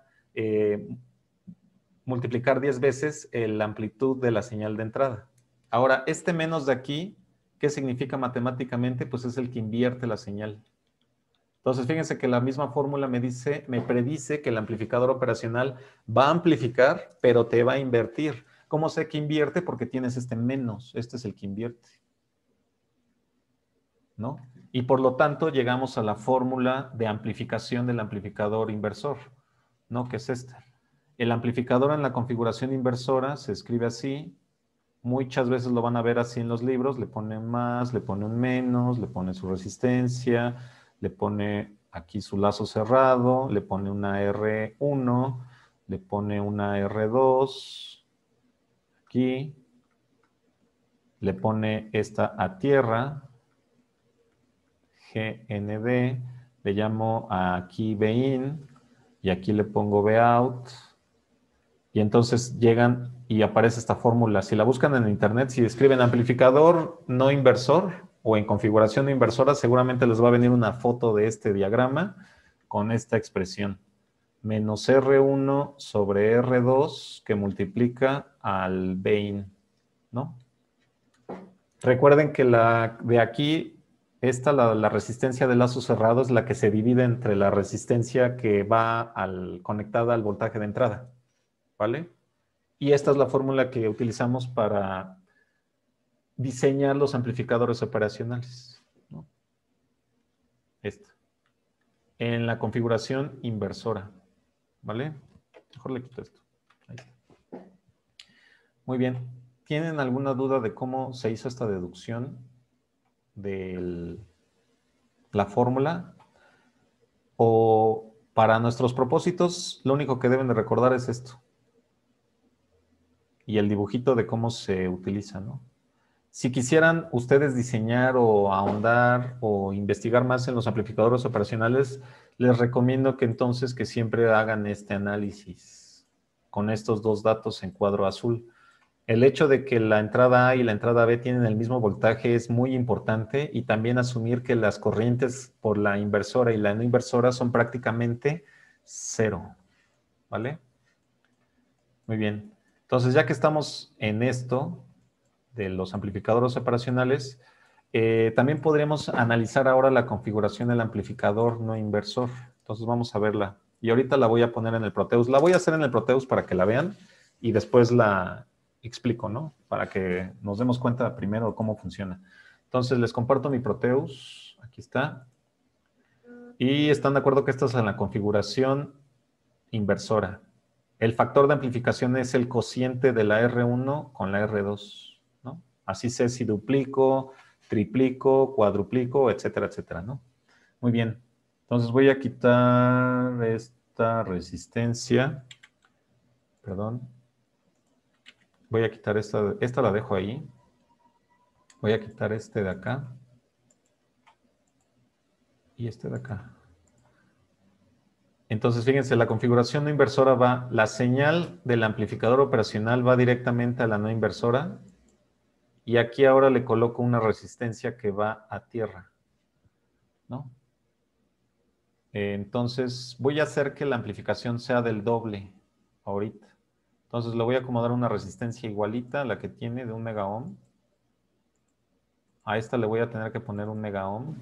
multiplicar 10 veces la amplitud de la señal de entrada. Ahora, este menos de aquí, ¿qué significa matemáticamente? Pues es el que invierte la señal. Entonces, fíjense que la misma fórmula me predice que el amplificador operacional va a amplificar, pero te va a invertir. ¿Cómo sé que invierte? Porque tienes este menos. Este es el que invierte, ¿no? Y por lo tanto, llegamos a la fórmula de amplificación del amplificador inversor, ¿no? Que es esta. El amplificador en la configuración inversora se escribe así. Muchas veces lo van a ver así en los libros. Le pone más, le pone un menos, le pone su resistencia, le pone aquí su lazo cerrado, le pone una R1, le pone una R2, aquí, le pone esta a tierra, GND, le llamo aquí BIN, y aquí le pongo BOUT, y entonces llegan y aparece esta fórmula. Si la buscan en internet, si escriben amplificador no inversor o en configuración no inversora, seguramente les va a venir una foto de este diagrama con esta expresión. Menos R1 sobre R2 que multiplica al BIN, ¿no? Recuerden que la de aquí, la resistencia de lazo cerrado es la que se divide entre la resistencia que va conectada al voltaje de entrada, ¿vale? Y esta es la fórmula que utilizamos para diseñar los amplificadores operacionales, ¿no? Esta. En la configuración inversora, ¿vale? Mejor le quito esto. Ahí está. Muy bien. ¿Tienen alguna duda de cómo se hizo esta deducción de la fórmula? O para nuestros propósitos, lo único que deben de recordar es esto. Y el dibujito de cómo se utiliza, ¿no? Si quisieran ustedes diseñar o ahondar o investigar más en los amplificadores operacionales, les recomiendo que entonces que siempre hagan este análisis con estos dos datos en cuadro azul. El hecho de que la entrada A y la entrada B tienen el mismo voltaje es muy importante y también asumir que las corrientes por la inversora y la no inversora son prácticamente cero, ¿vale? Muy bien. Entonces, ya que estamos en esto de los amplificadores operacionales, también podríamos analizar ahora la configuración del amplificador no inversor. Entonces, vamos a verla. Y ahorita la voy a poner en el Proteus. La voy a hacer en el Proteus para que la vean y después la explico, ¿no? Para que nos demos cuenta primero de cómo funciona. Entonces, les comparto mi Proteus. Aquí está. Y están de acuerdo que esta es en la configuración inversora. El factor de amplificación es el cociente de la R1 con la R2, ¿no? Así sé si duplico, triplico, cuadruplico, etcétera, etcétera, ¿no? Muy bien. Entonces voy a quitar esta resistencia. Perdón. Voy a quitar esta la dejo ahí. Voy a quitar este de acá. Y este de acá. Entonces, fíjense, la configuración no inversora la señal del amplificador operacional va directamente a la no inversora. Y aquí ahora le coloco una resistencia que va a tierra, ¿no? Entonces, voy a hacer que la amplificación sea del doble ahorita. Entonces, le voy a acomodar una resistencia igualita a la que tiene de 1 megaohm. A esta le voy a tener que poner 1 megaohm.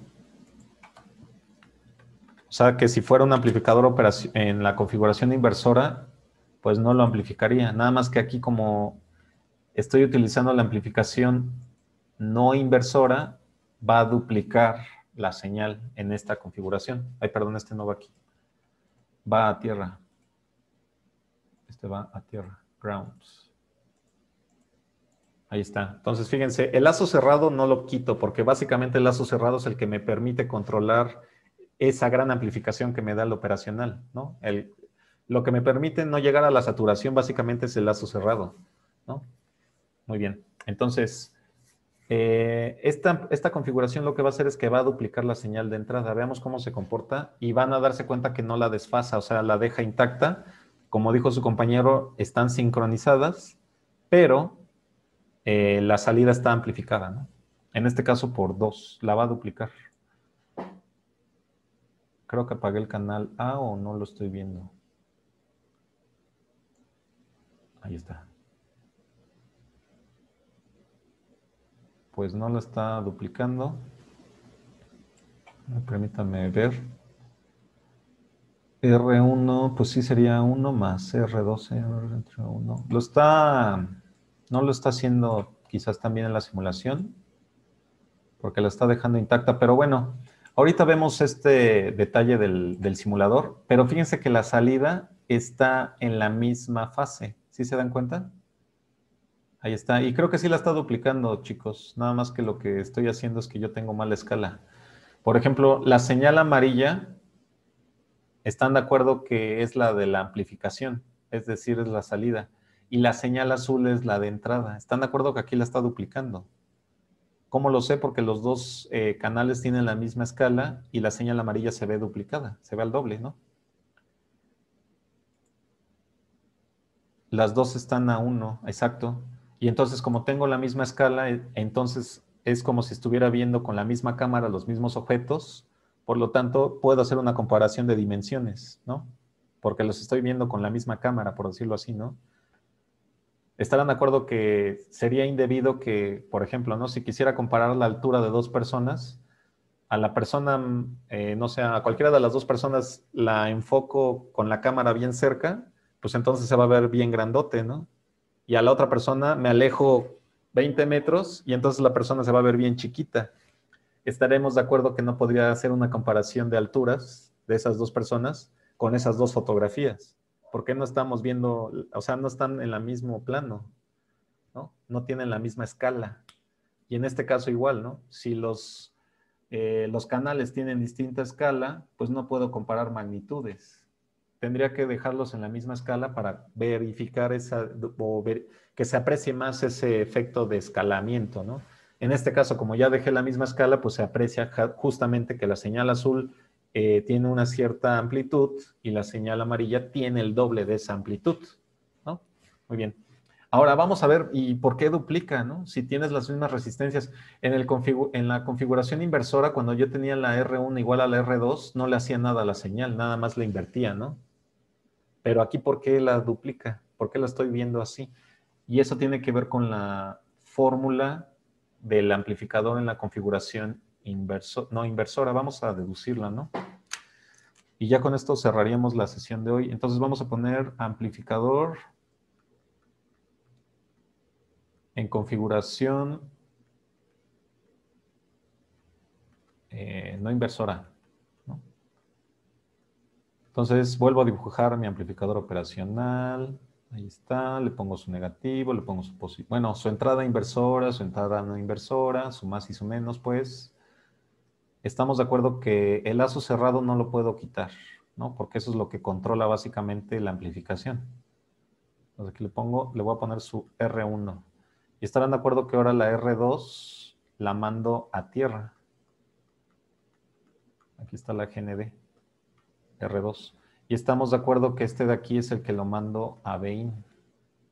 O sea, que si fuera un amplificador en la configuración inversora, pues no lo amplificaría. Nada más que aquí como estoy utilizando la amplificación no inversora, va a duplicar la señal en esta configuración. Ay, perdón, este no va aquí. Va a tierra. Este va a tierra. Grounds. Ahí está. Entonces, fíjense, el lazo cerrado no lo quito porque básicamente el lazo cerrado es el que me permite controlar esa gran amplificación que me da el operacional, ¿no? Lo que me permite no llegar a la saturación básicamente es el lazo cerrado, ¿no? Muy bien. Entonces, esta configuración lo que va a hacer es que va a duplicar la señal de entrada. Veamos cómo se comporta y van a darse cuenta que no la desfasa, o sea, la deja intacta. Como dijo su compañero, están sincronizadas, pero la salida está amplificada, ¿no? En este caso por 2, la va a duplicar. Creo que apagué el canal A o no lo estoy viendo. Ahí está. Pues no lo está duplicando. Permítanme ver. R1, pues sí sería 1 más R12, R1. No lo está haciendo quizás también en la simulación, porque la está dejando intacta, pero bueno, ahorita vemos este detalle del simulador, pero fíjense que la salida está en la misma fase, ¿sí se dan cuenta? Ahí está, y creo que sí la está duplicando, chicos, nada más que lo que estoy haciendo es que yo tengo mala escala. Por ejemplo, la señal amarilla, están de acuerdo que es la de la amplificación, es decir, es la salida, y la señal azul es la de entrada. ¿Están de acuerdo que aquí la está duplicando? ¿Cómo lo sé? Porque los dos canales tienen la misma escala y la señal amarilla se ve duplicada, se ve al doble, ¿no? Las dos están a 1, exacto. Y entonces, como tengo la misma escala, entonces es como si estuviera viendo con la misma cámara los mismos objetos. Por lo tanto, puedo hacer una comparación de dimensiones, ¿no? Porque los estoy viendo con la misma cámara, por decirlo así, ¿no? Estarán de acuerdo que sería indebido que, por ejemplo, ¿no? Si quisiera comparar la altura de dos personas, a la persona, no sé, a cualquiera de las dos personas la enfoco con la cámara bien cerca, pues entonces se va a ver bien grandote, ¿no? Y a la otra persona me alejo 20 metros y entonces la persona se va a ver bien chiquita. Estaremos de acuerdo que no podría hacer una comparación de alturas de esas dos personas con esas dos fotografías, porque no estamos viendo, o sea, no están en el mismo plano, ¿no? No tienen la misma escala. Y en este caso igual, ¿no? Si los canales tienen distinta escala, pues no puedo comparar magnitudes. Tendría que dejarlos en la misma escala para verificar que se aprecie más ese efecto de escalamiento, ¿no? En este caso, como ya dejé la misma escala, pues se aprecia justamente que la señal azul tiene una cierta amplitud y la señal amarilla tiene el doble de esa amplitud, ¿no? Muy bien. Ahora vamos a ver, ¿y por qué duplica, no? Si tienes las mismas resistencias. En la configuración inversora, cuando yo tenía la R1 igual a la R2, no le hacía nada a la señal, nada más la invertía, ¿no? Pero aquí, ¿por qué la duplica? ¿Por qué la estoy viendo así? Y eso tiene que ver con la fórmula del amplificador en la configuración no inversora. Vamos a deducirla, ¿no? Y ya con esto cerraríamos la sesión de hoy. Entonces vamos a poner amplificador en configuración no inversora, ¿no? Entonces vuelvo a dibujar mi amplificador operacional. Ahí está, le pongo su negativo, le pongo su positivo. Bueno, su entrada inversora, su entrada no inversora, su más y su menos, pues. Estamos de acuerdo que el lazo cerrado no lo puedo quitar, ¿no? Porque eso es lo que controla básicamente la amplificación. Entonces aquí le voy a poner su R1. Y estarán de acuerdo que ahora la R2 la mando a tierra. Aquí está la GND, R2. Y estamos de acuerdo que este de aquí es el que lo mando a Bain.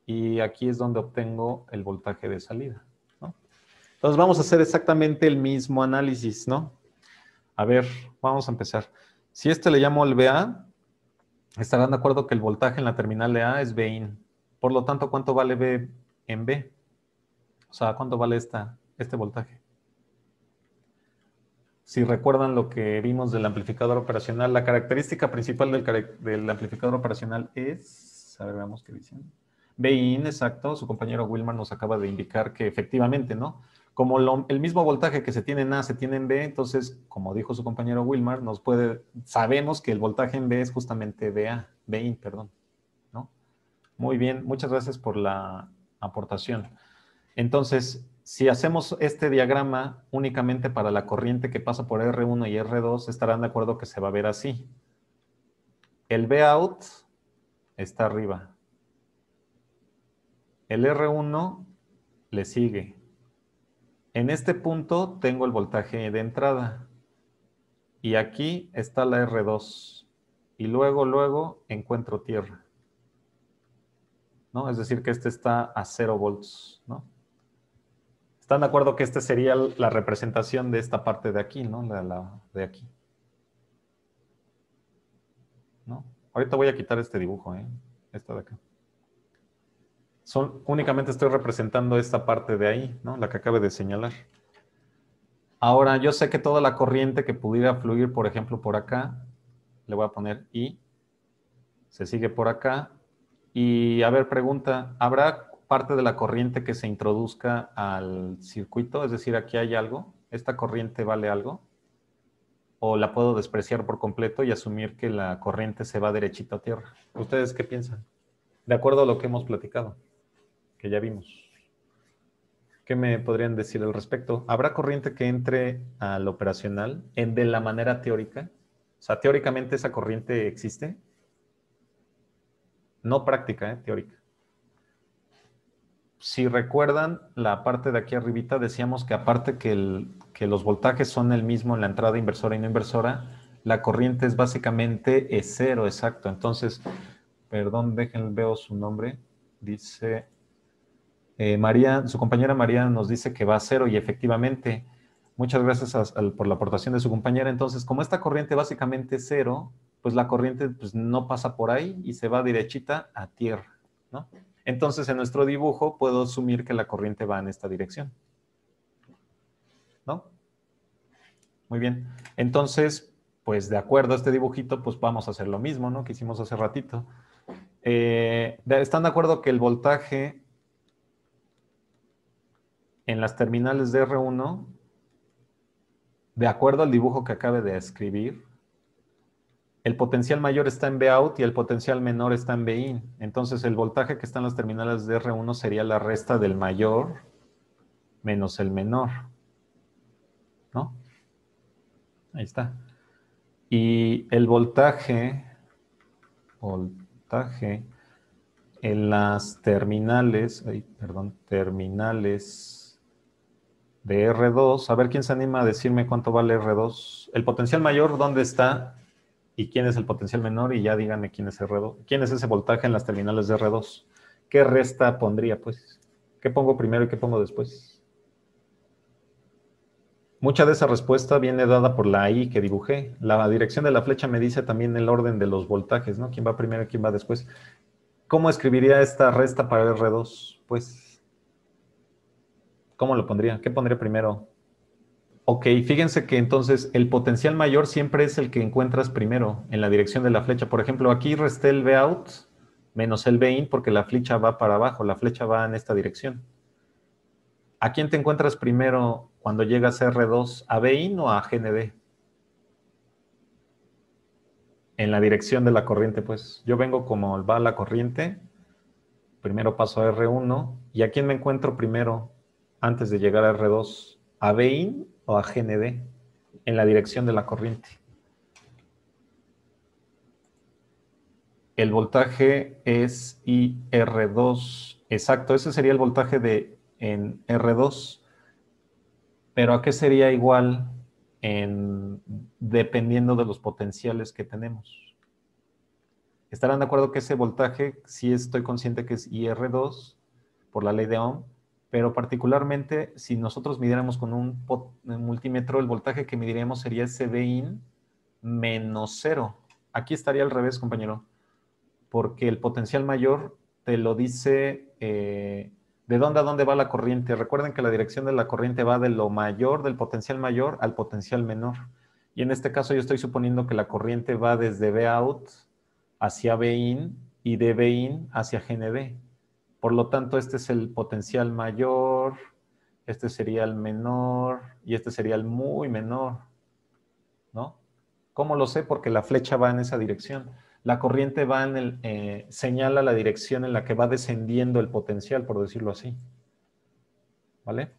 Y aquí es donde obtengo el voltaje de salida, ¿no? Entonces vamos a hacer exactamente el mismo análisis, ¿no? A ver, vamos a empezar. Si este le llamo el BA, estarán de acuerdo que el voltaje en la terminal de A es Bin. Por lo tanto, ¿cuánto vale B en B? O sea, ¿cuánto vale este voltaje? Si recuerdan lo que vimos del amplificador operacional, la característica principal del amplificador operacional es, a ver, veamos qué dicen. Bin, exacto, su compañero Wilmar nos acaba de indicar que efectivamente, ¿no? Como el mismo voltaje que se tiene en A se tiene en B, entonces, como dijo su compañero Wilmar, sabemos que el voltaje en B es justamente Bin, perdón, ¿no? Muy bien, muchas gracias por la aportación. Entonces, si hacemos este diagrama únicamente para la corriente que pasa por R1 y R2, estarán de acuerdo que se va a ver así. El Vout está arriba. El R1 le sigue. En este punto tengo el voltaje de entrada. Y aquí está la R2. Y luego encuentro tierra, ¿no? Es decir, que este está a 0 volts, ¿no? ¿Están de acuerdo que esta sería la representación de esta parte de aquí, ¿no? De aquí, ¿no? Ahorita voy a quitar este dibujo, ¿eh? Esta de acá. Únicamente estoy representando esta parte de ahí, ¿no? La que acabo de señalar. Ahora, yo sé que toda la corriente que pudiera fluir, por ejemplo, por acá, le voy a poner I, se sigue por acá. Y a ver, pregunta, ¿habrá parte de la corriente que se introduzca al circuito? Es decir, aquí hay algo. ¿Esta corriente vale algo? ¿O la puedo despreciar por completo y asumir que la corriente se va derechito a tierra? ¿Ustedes qué piensan? De acuerdo a lo que hemos platicado, que ya vimos. ¿Qué me podrían decir al respecto? ¿Habrá corriente que entre al operacional de la manera teórica? O sea, teóricamente esa corriente existe. No práctica, teórica. Si recuerdan, la parte de aquí arribita decíamos que aparte que los voltajes son el mismo en la entrada inversora y no inversora, la corriente es básicamente cero, exacto. Entonces, perdón, veo su nombre. Dice María, su compañera María nos dice que va a cero y efectivamente, muchas gracias por la aportación de su compañera. Entonces, como esta corriente básicamente es cero, pues la corriente pues, no pasa por ahí y se va derechita a tierra, ¿no? Entonces, en nuestro dibujo puedo asumir que la corriente va en esta dirección, ¿no? Muy bien. Entonces, pues de acuerdo a este dibujito, pues vamos a hacer lo mismo, ¿no? Que hicimos hace ratito. ¿Están de acuerdo que el voltaje en las terminales de R1, de acuerdo al dibujo que acabe de escribir, el potencial mayor está en Vout y el potencial menor está en Vin? Entonces, el voltaje que está en las terminales de R1 sería la resta del mayor menos el menor, ¿no? Ahí está. Y el voltaje en las terminales, terminales de R2. A ver, ¿quién se anima a decirme cuánto vale R2? El potencial mayor, ¿dónde está? ¿Y quién es el potencial menor? Y ya díganme quién es R2. ¿Quién es ese voltaje en las terminales de R2? ¿Qué resta pondría, pues? ¿Qué pongo primero y qué pongo después? Mucha de esa respuesta viene dada por la I que dibujé. La dirección de la flecha me dice también el orden de los voltajes, ¿no? ¿Quién va primero y quién va después? ¿Cómo escribiría esta resta para R2? Pues, ¿cómo lo pondría? ¿Qué pondría primero? Ok, fíjense que entonces el potencial mayor siempre es el que encuentras primero en la dirección de la flecha. Por ejemplo, aquí resté el Vout menos el Vin porque la flecha va para abajo, la flecha va en esta dirección. ¿A quién te encuentras primero cuando llegas a R2? ¿A Vin o a GND? En la dirección de la corriente, pues. Yo vengo como va la corriente, primero paso a R1. ¿Y a quién me encuentro primero antes de llegar a R2? ¿A Vin o a GND? En la dirección de la corriente. El voltaje es IR2. Exacto, ese sería el voltaje en R2. Pero ¿a qué sería igual dependiendo de los potenciales que tenemos? ¿Estarán de acuerdo que ese voltaje sí estoy consciente que es IR2 por la ley de Ohm? Pero particularmente si nosotros midiéramos con un multímetro, el voltaje que midiríamos sería ese Vin menos cero. Aquí estaría al revés, compañero, porque el potencial mayor te lo dice de dónde a dónde va la corriente. Recuerden que la dirección de la corriente va de lo mayor, del potencial mayor, al potencial menor. Y en este caso yo estoy suponiendo que la corriente va desde Vout hacia Vin y de Vin hacia GND. Por lo tanto, este es el potencial mayor, este sería el menor y este sería el muy menor, ¿no? ¿Cómo lo sé? Porque la flecha va en esa dirección. La corriente va señala la dirección en la que va descendiendo el potencial, por decirlo así. ¿Vale?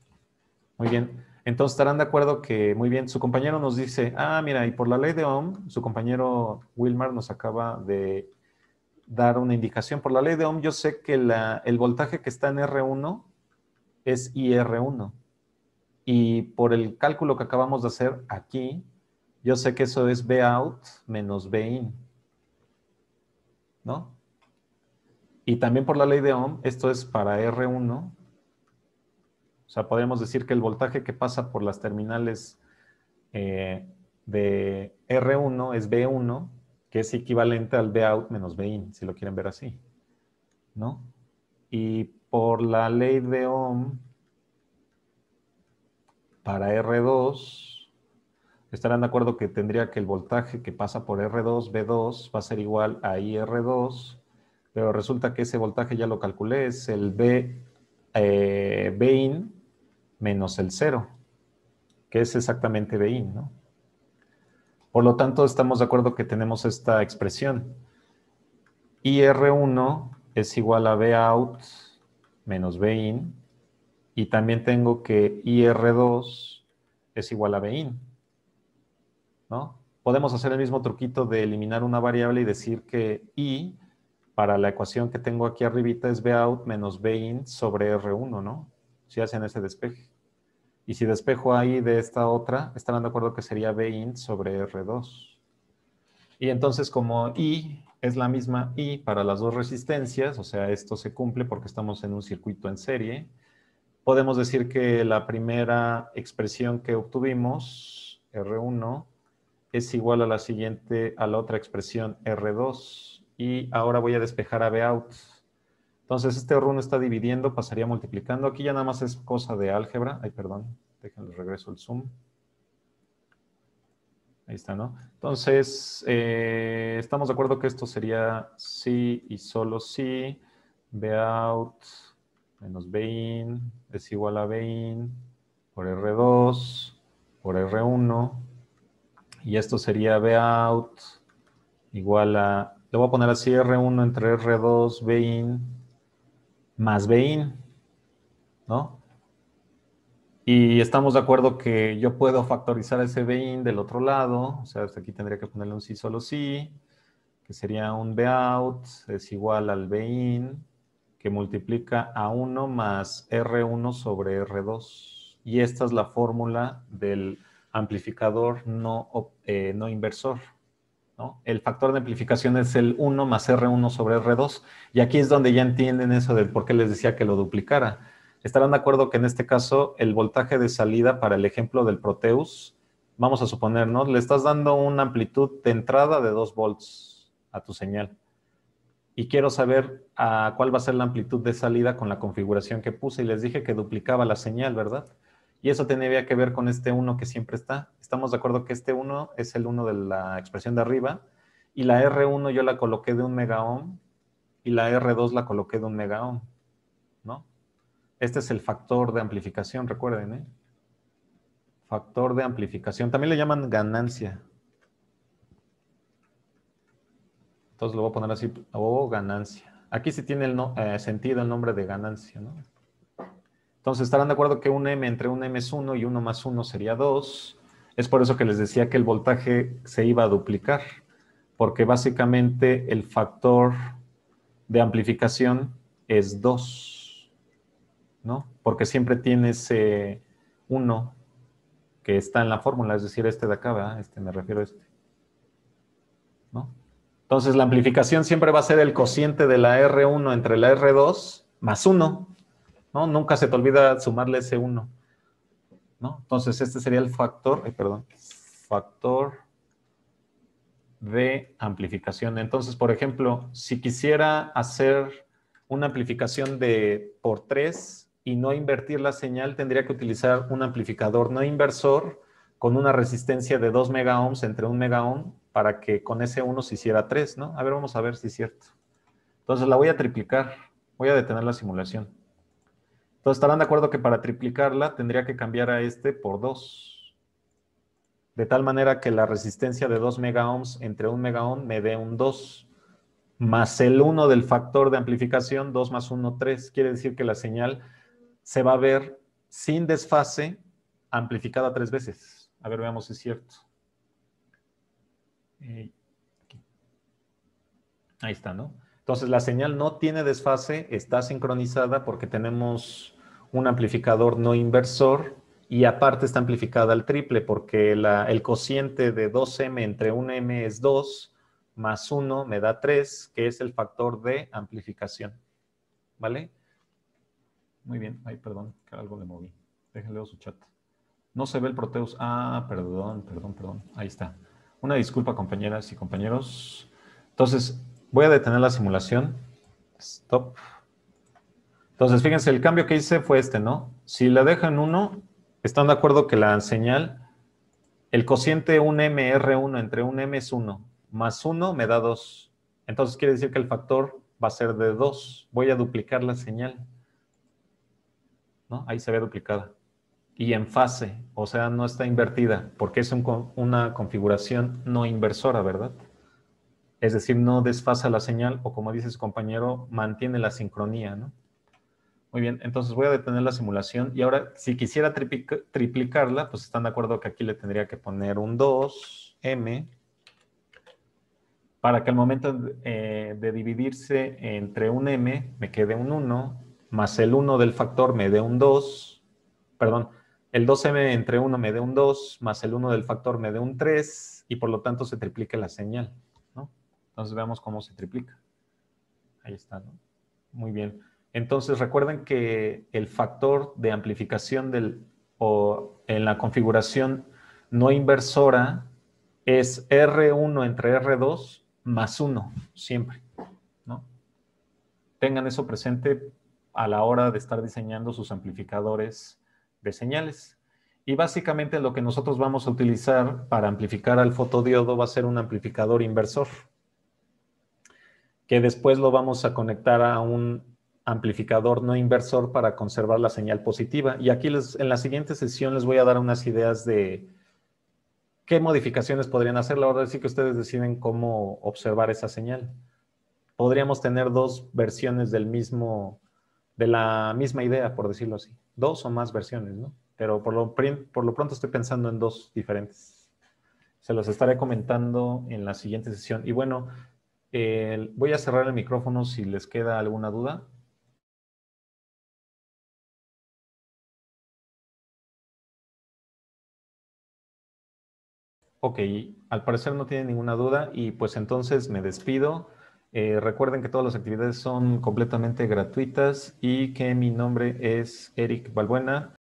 Muy bien. Entonces estarán de acuerdo que, muy bien, su compañero nos dice, mira, y por la ley de Ohm, su compañero Wilmar nos acaba de dar una indicación. Por la ley de Ohm, yo sé que el voltaje que está en R1 es IR1. Y por el cálculo que acabamos de hacer aquí, yo sé que eso es Vout menos Vin, ¿no? Y también por la ley de Ohm, esto es para R1. O sea, podemos decir que el voltaje que pasa por las terminales de R1 es V1, que es equivalente al Vout menos Vin, si lo quieren ver así, ¿no? Y por la ley de Ohm, para R2, estarán de acuerdo que tendría que el voltaje que pasa por R2, V2, va a ser igual a IR2, pero resulta que ese voltaje ya lo calculé, es el Bin menos el 0, que es exactamente Bin, ¿no? Por lo tanto, estamos de acuerdo que tenemos esta expresión. IR1 es igual a Vout menos Bin, y también tengo que IR2 es igual a Bin, ¿no? Podemos hacer el mismo truquito de eliminar una variable y decir que I, para la ecuación que tengo aquí arribita, es Vout menos Bin sobre R1, ¿no? Si hacen ese despeje. Y si despejo ahí de esta otra, estarán de acuerdo que sería Bin sobre R2. Y entonces, como I es la misma I para las dos resistencias, o sea, esto se cumple porque estamos en un circuito en serie, podemos decir que la primera expresión que obtuvimos, R1, es igual a la siguiente, a la otra expresión, R2. Y ahora voy a despejar a Vout. Entonces, este R1 está dividiendo, pasaría multiplicando. Aquí ya nada más es cosa de álgebra. Ay, perdón, déjenle regreso el zoom. Ahí está, ¿no? Entonces, estamos de acuerdo que esto sería sí y solo sí. Vout menos Bin es igual a Bin por R2 por R1. Y esto sería Vout igual a, le voy a poner así, R1 entre R2 Bin más Bin, ¿no? Y estamos de acuerdo que yo puedo factorizar ese Bin del otro lado, o sea, hasta aquí tendría que ponerle un sí solo sí, que sería un Vout es igual al Bin, que multiplica a 1 más R1 sobre R2. Y esta es la fórmula del amplificador no inversor, ¿no? El factor de amplificación es el 1 más R1 sobre R2. Y aquí es donde ya entienden eso del por qué les decía que lo duplicara. Estarán de acuerdo que en este caso el voltaje de salida para el ejemplo del Proteus, vamos a suponer, ¿no? Le estás dando una amplitud de entrada de 2 volts a tu señal. Y quiero saber cuál va a ser la amplitud de salida con la configuración que puse. Y les dije que duplicaba la señal, ¿verdad? Y eso tenía que ver con este 1 que siempre está. Estamos de acuerdo que este 1 es el 1 de la expresión de arriba. Y la R1 yo la coloqué de 1 megaohm. Y la R2 la coloqué de 1 megaohm, ¿no? Este es el factor de amplificación, recuerden, ¿eh? Factor de amplificación. También le llaman ganancia. Entonces lo voy a poner así, ganancia. Aquí sí tiene sentido el nombre de ganancia, ¿no? Entonces estarán de acuerdo que un M entre un M es 1 y 1 más 1 sería 2. Es por eso que les decía que el voltaje se iba a duplicar, porque básicamente el factor de amplificación es 2, ¿no? Porque siempre tiene ese 1 que está en la fórmula, es decir, este de acá, ¿verdad? Me refiero a este, ¿no? Entonces, la amplificación siempre va a ser el cociente de la R1 entre la R2 más 1, ¿no? Nunca se te olvida sumarle ese 1, ¿no? Entonces, este sería el factor, factor de amplificación. Entonces, por ejemplo, si quisiera hacer una amplificación por 3 y no invertir la señal, tendría que utilizar un amplificador no inversor con una resistencia de 2 megaohms entre 1 megaohm para que con ese 1 se hiciera 3, ¿no? A ver, vamos a ver si es cierto. Entonces la voy a triplicar. Voy a detener la simulación. Entonces estarán de acuerdo que para triplicarla tendría que cambiar a por 2. De tal manera que la resistencia de 2 megaohms entre 1 megaohm me dé un 2. Más el 1 del factor de amplificación, 2 más 1, 3. Quiere decir que la señal se va a ver sin desfase amplificada 3 veces. A ver, veamos si es cierto. Ahí está, ¿no? Entonces la señal no tiene desfase, está sincronizada porque tenemos un amplificador no inversor y aparte está amplificada al triple porque el cociente de 2M entre 1M es 2 más 1 me da 3, que es el factor de amplificación. ¿Vale? Muy bien. Ay, perdón, que algo le moví. Déjenle su chat. No se ve el Proteus. Ah, perdón. Ahí está. Una disculpa, compañeras y compañeros. Entonces, voy a detener la simulación. Stop. Entonces, fíjense, el cambio que hice fue este, ¿no? Si la dejo en 1, ¿están de acuerdo que la señal, el cociente 1m/1 entre un m es 1, más 1 me da 2. Entonces quiere decir que el factor va a ser de 2. Voy a duplicar la señal, ¿no? Ahí se ve duplicada. Y en fase, o sea, no está invertida, porque es una configuración no inversora, ¿verdad? Es decir, no desfasa la señal, o como dice su compañero, mantiene la sincronía, ¿no? Muy bien, entonces voy a detener la simulación y ahora si quisiera triplicarla, pues están de acuerdo que aquí le tendría que poner un 2m para que al momento de dividirse entre un m me quede un 1, más el 1 del factor me dé un 2, perdón, el 2m entre 1 me dé un 2, más el 1 del factor me dé un 3 y por lo tanto se triplica la señal, ¿no? Entonces veamos cómo se triplica. Ahí está, ¿no? Muy bien. Entonces recuerden que el factor de amplificación o en la configuración no inversora es R1 entre R2 más 1, siempre, ¿no? Tengan eso presente a la hora de estar diseñando sus amplificadores de señales. Y básicamente lo que nosotros vamos a utilizar para amplificar al fotodiodo va a ser un amplificador inversor, que después lo vamos a conectar a un amplificador no inversor para conservar la señal positiva. Y aquí en la siguiente sesión les voy a dar unas ideas de qué modificaciones podrían hacer. La verdad es que ustedes deciden cómo observar esa señal. Podríamos tener dos versiones de la misma idea, por decirlo así. Dos o más versiones, ¿no? Pero por lo pronto estoy pensando en dos diferentes. Se los estaré comentando en la siguiente sesión. Y bueno, voy a cerrar el micrófono si les queda alguna duda. Ok, al parecer no tienen ninguna duda y pues entonces me despido. Recuerden que todas las actividades son completamente gratuitas y que mi nombre es Eric Balbuena.